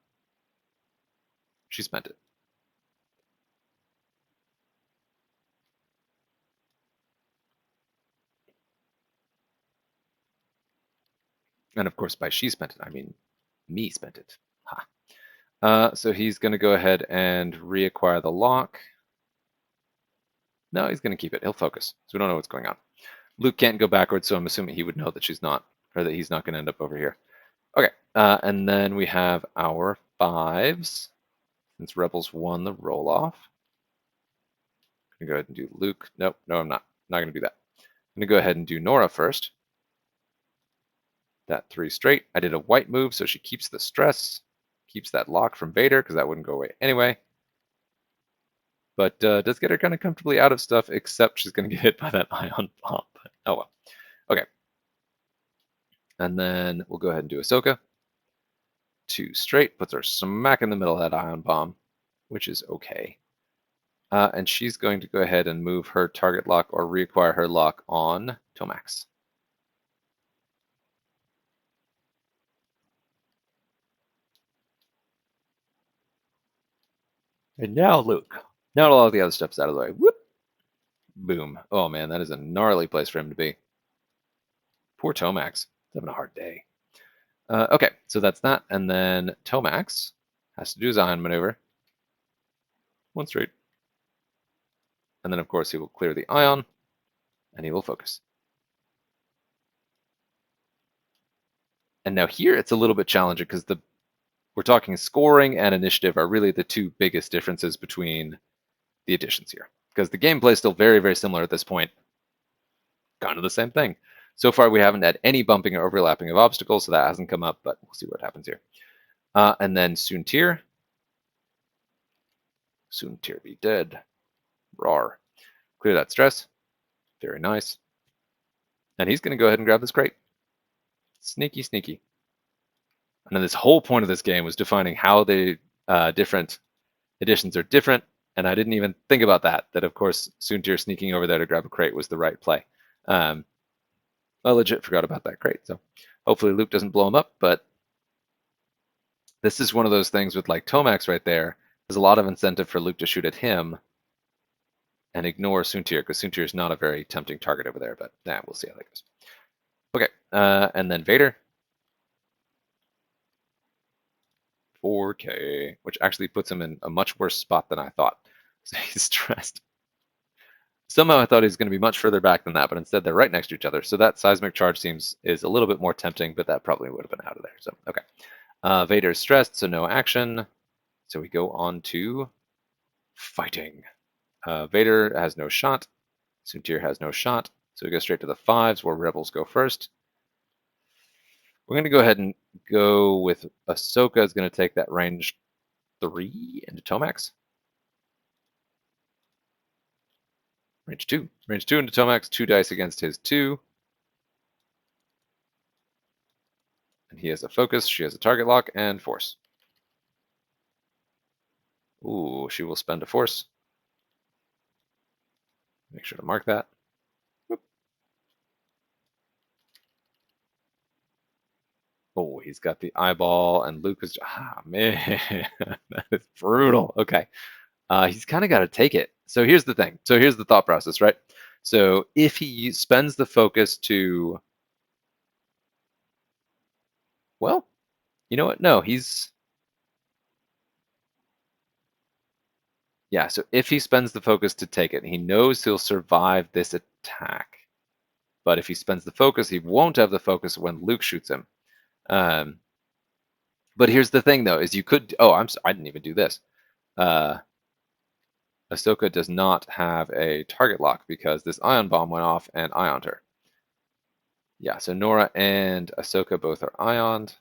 She spent it. And of course, by she spent it, I mean me spent it. Ha. So he's going to go ahead and reacquire the lock. No, he's going to keep it. He'll focus. So we don't know what's going on. Luke can't go backwards, so I'm assuming he would know that she's not, or that he's not going to end up over here. Okay, and then we have our 5s. Since Rebels won the roll off. I'm going to go ahead and do Luke. Nope, no, I'm not. Not going to do that. I'm going to go ahead and do Nora first. That 3 straight. I did a white move, so she keeps the stress. Keeps that lock from Vader, because that wouldn't go away anyway. But does get her kind of comfortably out of stuff, except she's going to get hit by that ion bomb. Oh well. Okay. And then we'll go ahead and do Ahsoka. 2 straight, puts her smack in the middle of that ion bomb, which is okay. And she's going to go ahead and move her target lock or reacquire her lock on Tomax. And now Luke. Now all the other stuff's out of the way. Whoop! Boom. Oh man, that is a gnarly place for him to be. Poor Tomax. He's having a hard day. Okay, so that's that. And then Tomax has to do his ion maneuver. 1 straight. And then, of course, he will clear the ion, and he will focus. And now here it's a little bit challenging because we're talking scoring and initiative are really the 2 biggest differences between the editions here. Because the gameplay is still very, very similar at this point. Kind of the same thing. So far, we haven't had any bumping or overlapping of obstacles, so that hasn't come up, but we'll see what happens here. And then Soontir. Soontir be dead. Rawr. Clear that stress. Very nice. And he's going to go ahead and grab this crate. Sneaky, sneaky. And then this whole point of this game was defining how the different editions are different, and I didn't even think about that. That, of course, Soontir sneaking over there to grab a crate was the right play. I legit forgot about that crate, so hopefully Luke doesn't blow him up, but this is one of those things with like Tomax right there. There's a lot of incentive for Luke to shoot at him and ignore Soontir, because Soontir is not a very tempting target over there, but we'll see how that goes. Okay, and then Vader. 4K, which actually puts him in a much worse spot than I thought. So he's stressed. Somehow I thought he was going to be much further back than that, but instead they're right next to each other. So that seismic charge is a little bit more tempting, but that probably would have been out of there. So, okay. Vader is stressed, so no action. So we go on to fighting. Vader has no shot. Soontir has no shot. So we go straight to the 5s, where Rebels go first. We're going to go ahead and go with Ahsoka is going to take that range 3 into Tomax. Range 2. Range 2 into Tomax, 2 dice against his 2. And he has a focus, she has a target lock, and force. Ooh, she will spend a force. Make sure to mark that. Whoop. Oh, he's got the eyeball, and Luke is... man, that is brutal. Okay. He's kind of got to take it. So here's the thing. So here's the thought process, right? So if he spends the focus to... Well, you know what? No, he's... Yeah, so if he spends the focus to take it, he knows he'll survive this attack. But if he spends the focus, he won't have the focus when Luke shoots him. But here's the thing, though, is you could. Oh, I didn't even do this. Ahsoka does not have a target lock because this ion bomb went off and ioned her. Yeah, so Nora and Ahsoka both are ioned,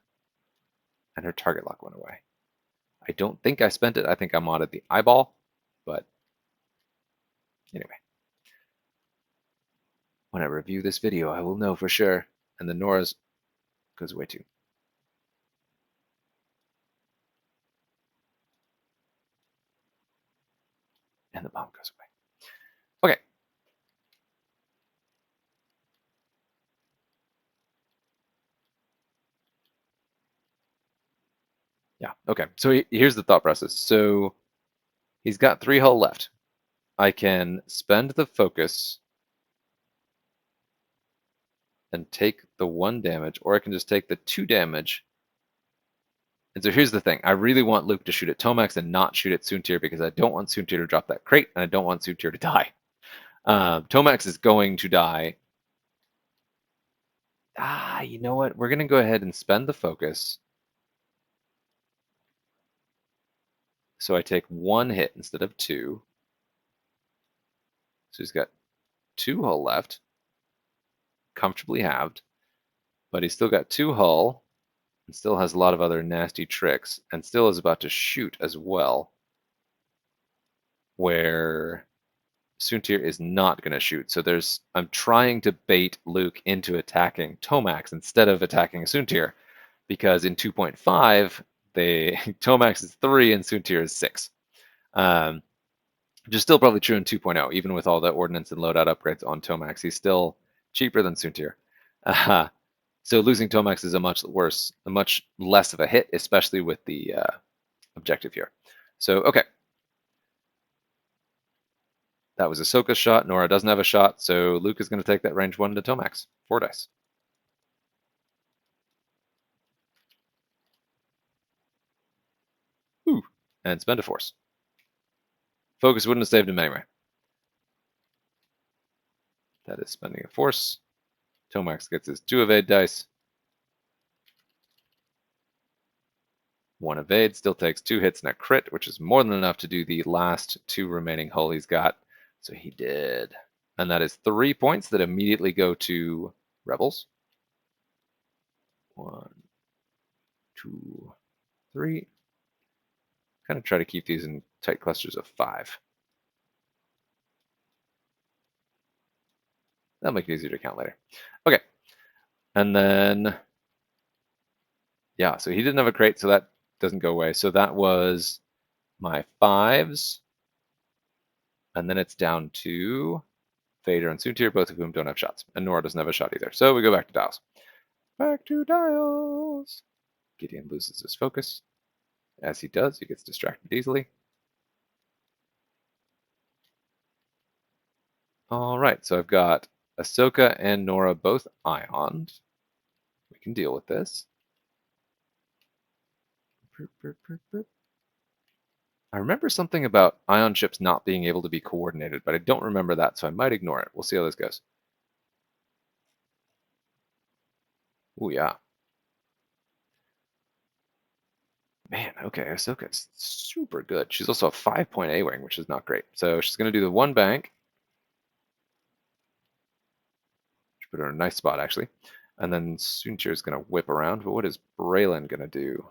and her target lock went away. I don't think I spent it. I think I modded the eyeball, but anyway. When I review this video, I will know for sure. And then Nora's goes away too. And the bomb goes away. Okay. Yeah, okay. So here's the thought process. So he's got 3 hull left. I can spend the focus and take the 1 damage, or I can just take the 2 damage. And so here's the thing. I really want Luke to shoot at Tomax and not shoot at Soontir because I don't want Soontir to drop that crate, and I don't want Soontir to die. Tomax is going to die. You know what? We're going to go ahead and spend the focus. So I take 1 hit instead of 2. So he's got 2 hull left, comfortably halved, but he's still got 2 hull and still has a lot of other nasty tricks and still is about to shoot as well, where Soontir is not going to shoot. So I'm trying to bait Luke into attacking Tomax instead of attacking Soontir, because in 2.5, Tomax is 3 and Soontir is 6. Which is still probably true in 2.0, even with all the ordnance and loadout upgrades on Tomax. He's still cheaper than Soontir. So losing Tomax is a much less of a hit, especially with the objective here. So, okay. That was Ahsoka's shot. Nora doesn't have a shot, so Luke is going to take that range 1 to Tomax. 4 dice. Ooh, and spend a force. Focus wouldn't have saved him anyway. That is spending a force. Tomax gets his 2 evade dice. 1 evade, still takes 2 hits and a crit, which is more than enough to do the last 2 remaining hull he's got. So he did. And that is 3 points that immediately go to Rebels. 1, 2, 3. Kind of try to keep these in tight clusters of 5. That'll make it easier to count later. Okay. And then, yeah, so he didn't have a crate, so that doesn't go away. So that was my 5s. And then it's down to Vader and Soontir, both of whom don't have shots. And Nora doesn't have a shot either. So we go back to dials. Back to dials. Gideon loses his focus. As he does, he gets distracted easily. All right, so I've got Ahsoka and Nora both ioned. We can deal with this. I remember something about ion ships not being able to be coordinated, but I don't remember that, so I might ignore it. We'll see how this goes. Oh, yeah. Man, okay, Ahsoka's super good. She's also a 5-point A-Wing, which is not great. So she's going to do the 1 bank. She put her in a nice spot, actually. And then Soontir is going to whip around. But what is Braylon going to do?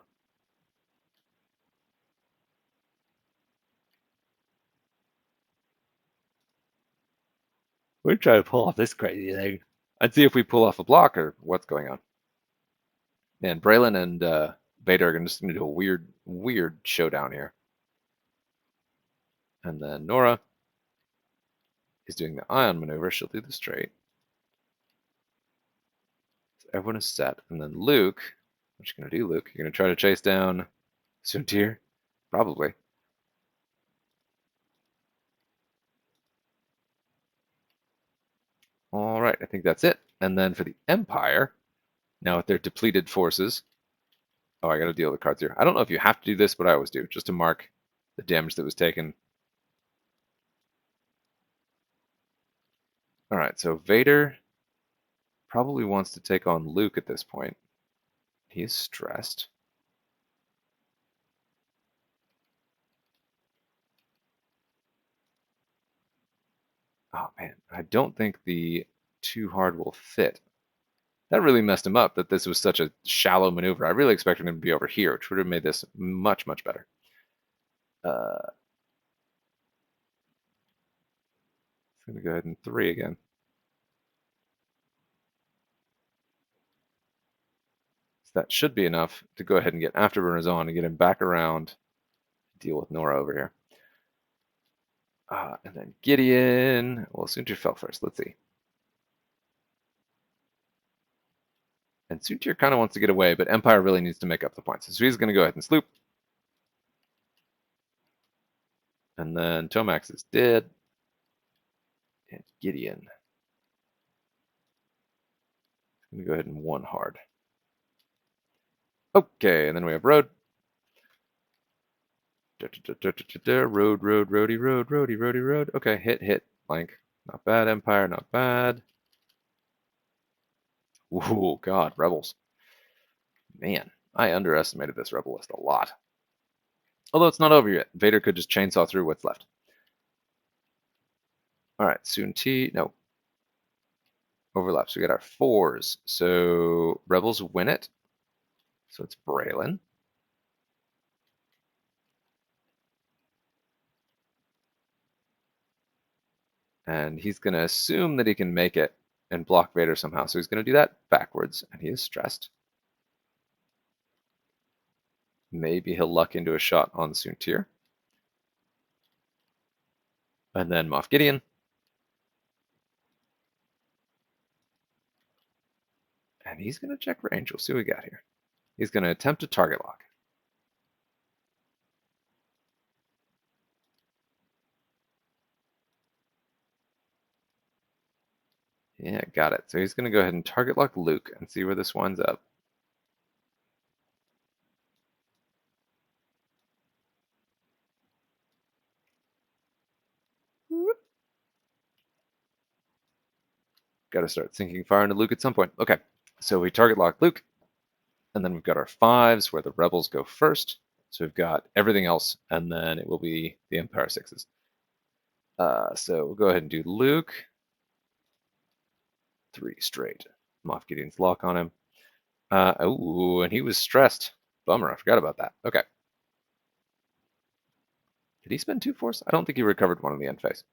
We're trying to pull off this crazy thing. I'd see if we pull off a block or what's going on. Man, Braylon and Vader are just going to do a weird showdown here. And then Nora is doing the ion maneuver. She'll do the straight. So everyone is set. And then Luke, what you going to do, Luke? You're going to try to chase down Soontir? Probably. All right, I think that's it. And then for the Empire, now with their depleted forces, oh, I got to deal with the cards here. I don't know if you have to do this, but I always do, just to mark the damage that was taken. All right, so Vader probably wants to take on Luke at this point. He is stressed. Oh man, I don't think the too hard will fit. That really messed him up that this was such a shallow maneuver. I really expected him to be over here, which would have made this much, much better. It's going to go ahead and 3 again. So that should be enough to go ahead and get Afterburners on and get him back around, deal with Nora over here. And then Gideon. Well, Soontir fell first. Let's see. And Soontir kind of wants to get away, but Empire really needs to make up the points. So he's going to go ahead and sloop. And then Tomax is dead. And Gideon. I'm going to go ahead and 1 hard. Okay, and then we have Road. Road, road, roady, road, roady, roady, road. Okay, hit, blank. Not bad, Empire, not bad. Ooh, God, Rebels. Man, I underestimated this Rebel list a lot. Although it's not over yet. Vader could just chainsaw through what's left. All right, Soon T. No. Overlaps. We got our 4s. So Rebels win it. So it's Braylon. And he's going to assume that he can make it and block Vader somehow. So he's going to do that backwards, and he is stressed. Maybe he'll luck into a shot on Soontir. And then Moff Gideon. And he's going to check range. We'll see what we got here. He's going to attempt a target lock. Yeah, got it. So he's going to go ahead and target lock Luke and see where this winds up. Got to start sinking fire into Luke at some point. Okay, so we target lock Luke, and then we've got our 5s where the Rebels go first. So we've got everything else, and then it will be the Empire 6s. So we'll go ahead and do Luke. 3 straight. Moff Gideon's lock on him. Oh, and he was stressed. Bummer, I forgot about that. Okay. Did he spend 2 force? I don't think he recovered one on the end phase.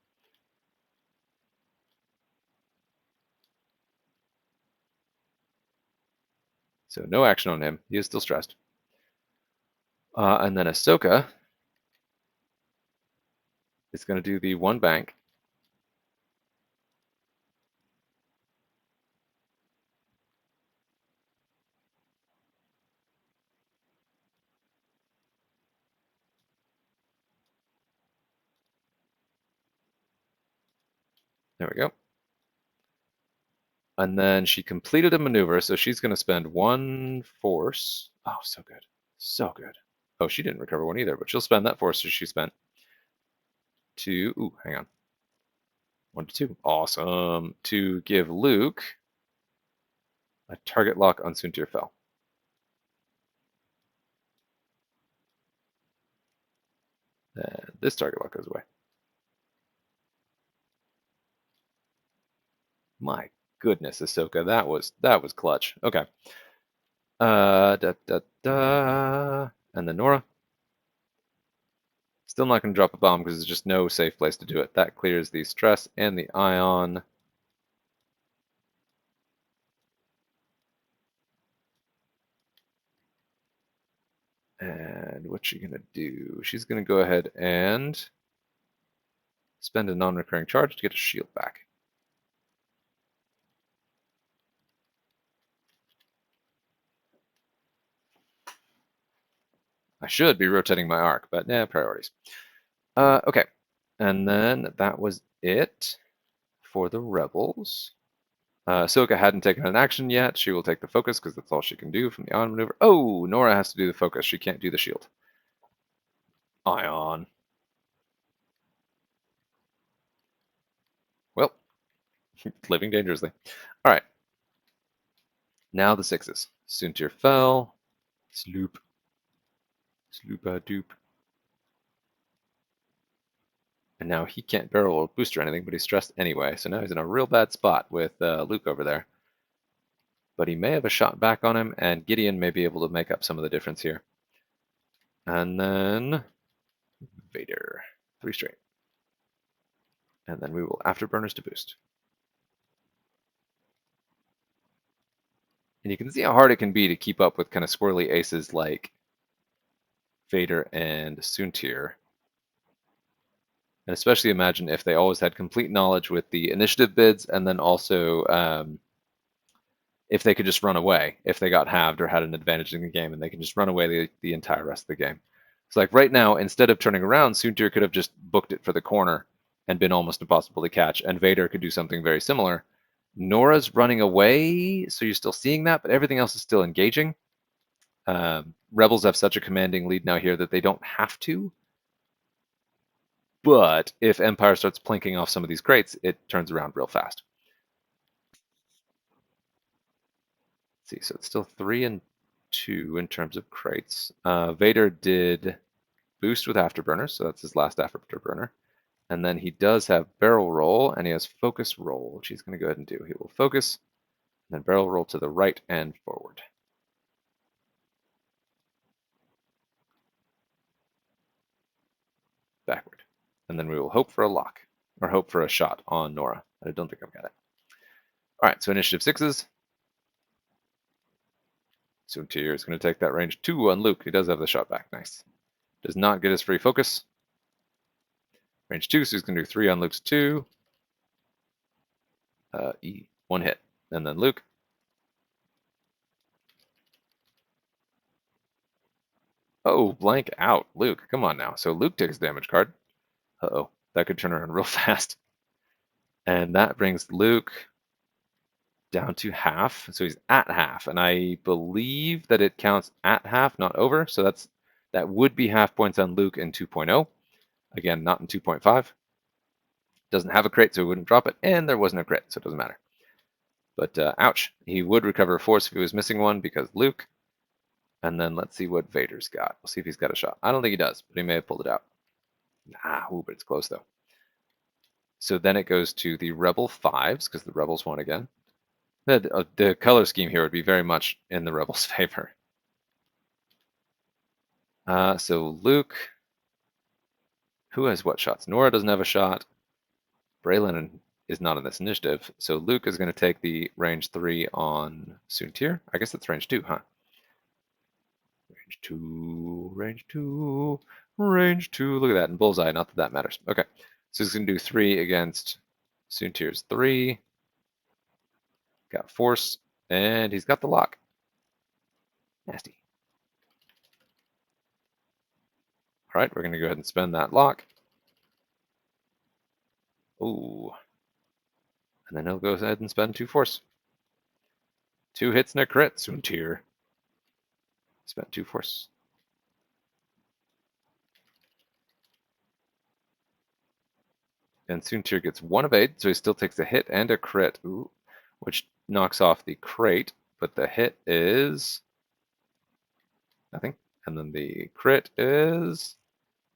So no action on him. He is still stressed. And then Ahsoka is going to do the 1 bank. There we go. And then she completed a maneuver, so she's going to spend 1 force. Oh, so good. So good. Oh, she didn't recover one either, but she'll spend that force she spent 2. Ooh, hang on. 1 to 2. Awesome. To give Luke a target lock on Soontir Fel. And this target lock goes away. My goodness, Ahsoka, that was clutch. Okay. And then Nora. Still not going to drop a bomb because there's just no safe place to do it. That clears the stress and the ion. And what's she going to do? She's going to go ahead and spend a non-recurring charge to get a shield back. I should be rotating my arc, but yeah, priorities. Okay, and then that was it for the Rebels. Ahsoka hadn't taken an action yet. She will take the focus because that's all she can do from the ion maneuver. Oh, Nora has to do the focus. She can't do the shield. Ion. Well, living dangerously. All right. Now the sixes. Soontir fell. Sloop. Sloop-a-doop. And now he can't barrel or boost or anything, but he's stressed anyway. So now he's in a real bad spot with Luke over there. But he may have a shot back on him, and Gideon may be able to make up some of the difference here. And then Vader. 3 straight. And then we will afterburners to boost. And you can see how hard it can be to keep up with kind of squirrely aces like Vader and Soontir. And especially imagine if they always had complete knowledge with the initiative bids, and then also if they could just run away, if they got halved or had an advantage in the game, and they can just run away the entire rest of the game. So like right now, instead of turning around, Soontir could have just booked it for the corner and been almost impossible to catch, and Vader could do something very similar. Nora's running away, so you're still seeing that, but everything else is still engaging. Rebels have such a commanding lead now here that they don't have to. But if Empire starts plinking off some of these crates, it turns around real fast. Let's see, so it's still 3 and 2 in terms of crates. Vader did boost with afterburners, so that's his last afterburner. And then he does have barrel roll, and he has focus roll, which he's going to go ahead and do. He will focus, and then barrel roll to the right and forward. Backward. And then we will hope for a lock, or hope for a shot on Nora. I don't think I've got it. All right, so initiative 6s. Soontir is going to take that range 2 on Luke. He does have the shot back. Nice. Does not get his free focus. Range 2, so he's going to do 3 on Luke's 2. E. 1 hit. And then Luke. Oh, blank out. Luke, come on now. So Luke takes damage card. Uh-oh. That could turn around real fast. And that brings Luke down to half. So he's at half. And I believe that it counts at half, not over. So that would be half points on Luke in 2.0. Again, not in 2.5. Doesn't have a crate, so he wouldn't drop it. And there wasn't a crit, so it doesn't matter. But ouch. He would recover a force if he was missing one because Luke. And then let's see what Vader's got. We'll see if he's got a shot. I don't think he does, but he may have pulled it out. Ooh, but it's close though. So then it goes to the Rebel 5s, because the Rebels won again. The color scheme here would be very much in the Rebels' favor. So Luke, who has what shots? Nora doesn't have a shot. Braylon is not in this initiative. So Luke is going to take the range 3 on Soontir. I guess that's range 2, huh? Range 2, range 2, range 2. Look at that, in bullseye. Not that that matters. Okay, so he's going to do 3 against Soontir's 3. Got force, and he's got the lock. Nasty. All right, we're going to go ahead and spend that lock. Ooh. And then he'll go ahead and spend 2 force. 2 hits and a crit, Soontir. Spent 2 force. And Soontir gets 1 evade, so he still takes a hit and a crit, which knocks off the crate, but the hit is nothing. And then the crit is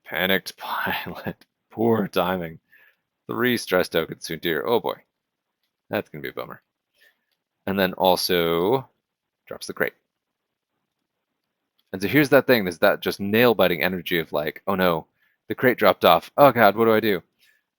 Panicked Pilot. Poor timing. 3 stress tokens, Soontir. Oh boy. That's going to be a bummer. And then also drops the crate. And so here's that thing. There's that just nail-biting energy of like, oh no, the crate dropped off. Oh god, what do I do?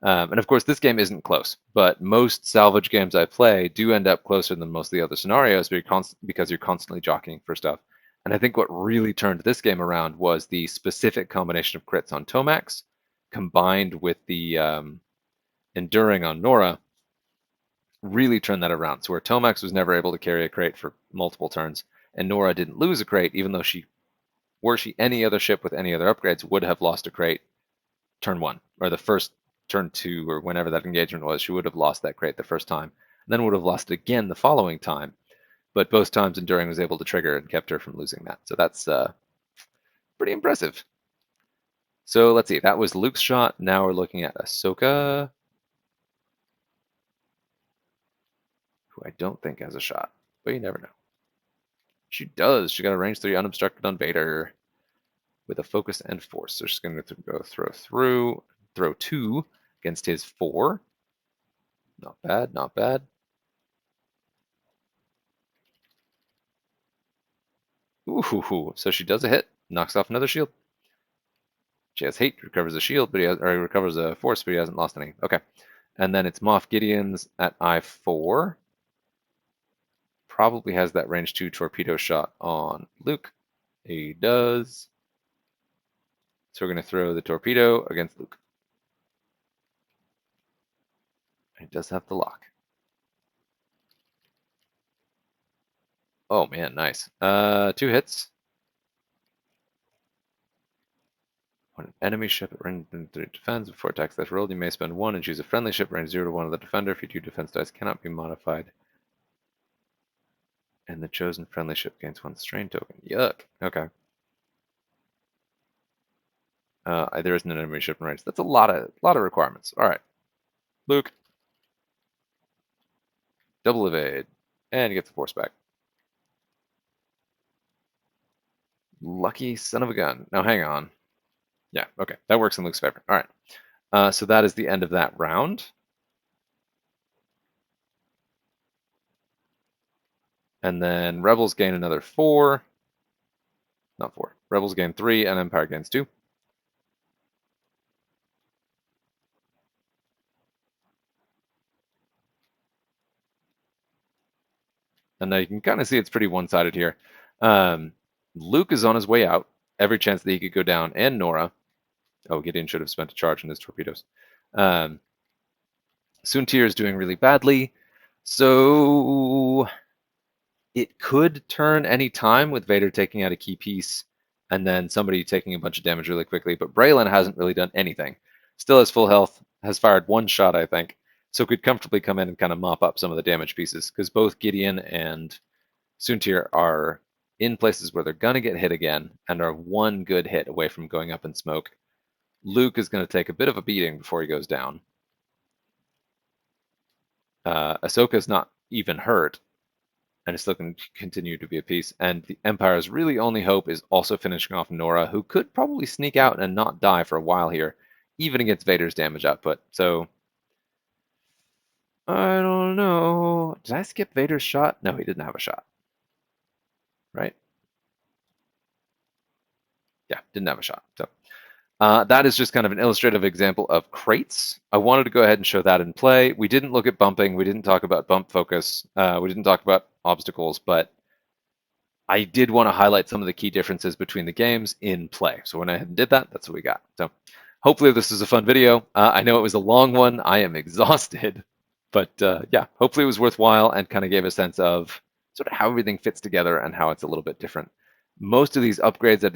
And of course, this game isn't close, but most salvage games I play do end up closer than most of the other scenarios because you're constantly jockeying for stuff. And I think what really turned this game around was the specific combination of crits on Tomax combined with the Enduring on Nora really turned that around. So where Tomax was never able to carry a crate for multiple turns, and Nora didn't lose a crate, even though were she any other ship with any other upgrades, would have lost a crate turn 1, or the first turn 2, or whenever that engagement was, she would have lost that crate the first time, and then would have lost it again the following time. But both times Enduring was able to trigger and kept her from losing that. So that's pretty impressive. So let's see, that was Luke's shot. Now we're looking at Ahsoka, who I don't think has a shot, but you never know. She does. She got a range 3 unobstructed on Vader with a focus and force. So she's going to go throw 2 against his 4. Not bad, not bad. Ooh, so she does a hit, knocks off another shield. She has hate, recovers a shield, but he recovers a force, but he hasn't lost any. Okay, and then it's Moff Gideon's at I4. Probably has that range 2 torpedo shot on Luke. He does. So we're going to throw the torpedo against Luke. He does have the lock. Oh man, nice. 2 hits. When an enemy ship at range 3 defends before attacks that rolled, you may spend 1 and choose a friendly ship range 0 to 1 of the defender. If you do, defense dice cannot be modified. And the chosen friendly ship gains 1 strain token. Yuck. Okay. There isn't an enemy ship in range. That's a lot of requirements. All right, Luke, double evade, and he gets the force back. Lucky son of a gun. Now hang on. Yeah, okay, that works in Luke's favor. All right, so that is the end of that round. And then Rebels gain another 4. Not 4. Rebels gain 3, and Empire gains 2. And now you can kind of see it's pretty one-sided here. Luke is on his way out. Every chance that he could go down, and Nora. Oh, Gideon should have spent a charge on his torpedoes. Soontir is doing really badly. So it could turn any time with Vader taking out a key piece and then somebody taking a bunch of damage really quickly. But Braylon hasn't really done anything. Still has full health, has fired 1 shot, I think. So could comfortably come in and kind of mop up some of the damage pieces because both Gideon and Soontir are in places where they're going to get hit again and are 1 good hit away from going up in smoke. Luke is going to take a bit of a beating before he goes down. Ahsoka's not even hurt, and it's still going to continue to be a piece. And the Empire's really only hope is also finishing off Nora, who could probably sneak out and not die for a while here, even against Vader's damage output. So, I don't know. Did I skip Vader's shot? No, he didn't have a shot. Right? Yeah, didn't have a shot. So, that is just kind of an illustrative example of crates. I wanted to go ahead and show that in play. We didn't look at bumping. We didn't talk about bump focus. We didn't talk about obstacles, but I did want to highlight some of the key differences between the games in play. So when I did that, that's what we got. So hopefully this is a fun video. I know it was a long one. I am exhausted. But yeah, hopefully it was worthwhile and kind of gave a sense of sort of how everything fits together and how it's a little bit different. Most of these upgrades I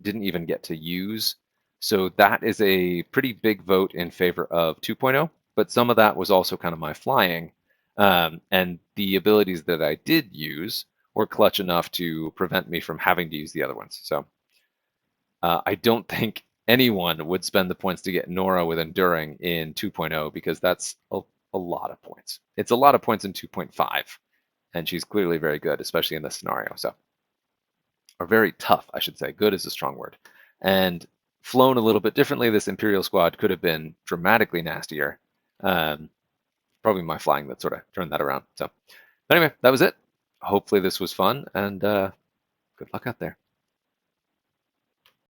didn't even get to use. So that is a pretty big vote in favor of 2.0. But some of that was also kind of my flying. And the abilities that I did use were clutch enough to prevent me from having to use the other ones. So I don't think anyone would spend the points to get Nora with Enduring in 2.0 because that's a lot of points. It's a lot of points in 2.5, and she's clearly very good, especially in this scenario. So, or very tough, I should say. Good is a strong word. And flown a little bit differently, this Imperial squad could have been dramatically nastier. Probably my flying that sort of turned that around. So, anyway, that was it. Hopefully this was fun, and good luck out there.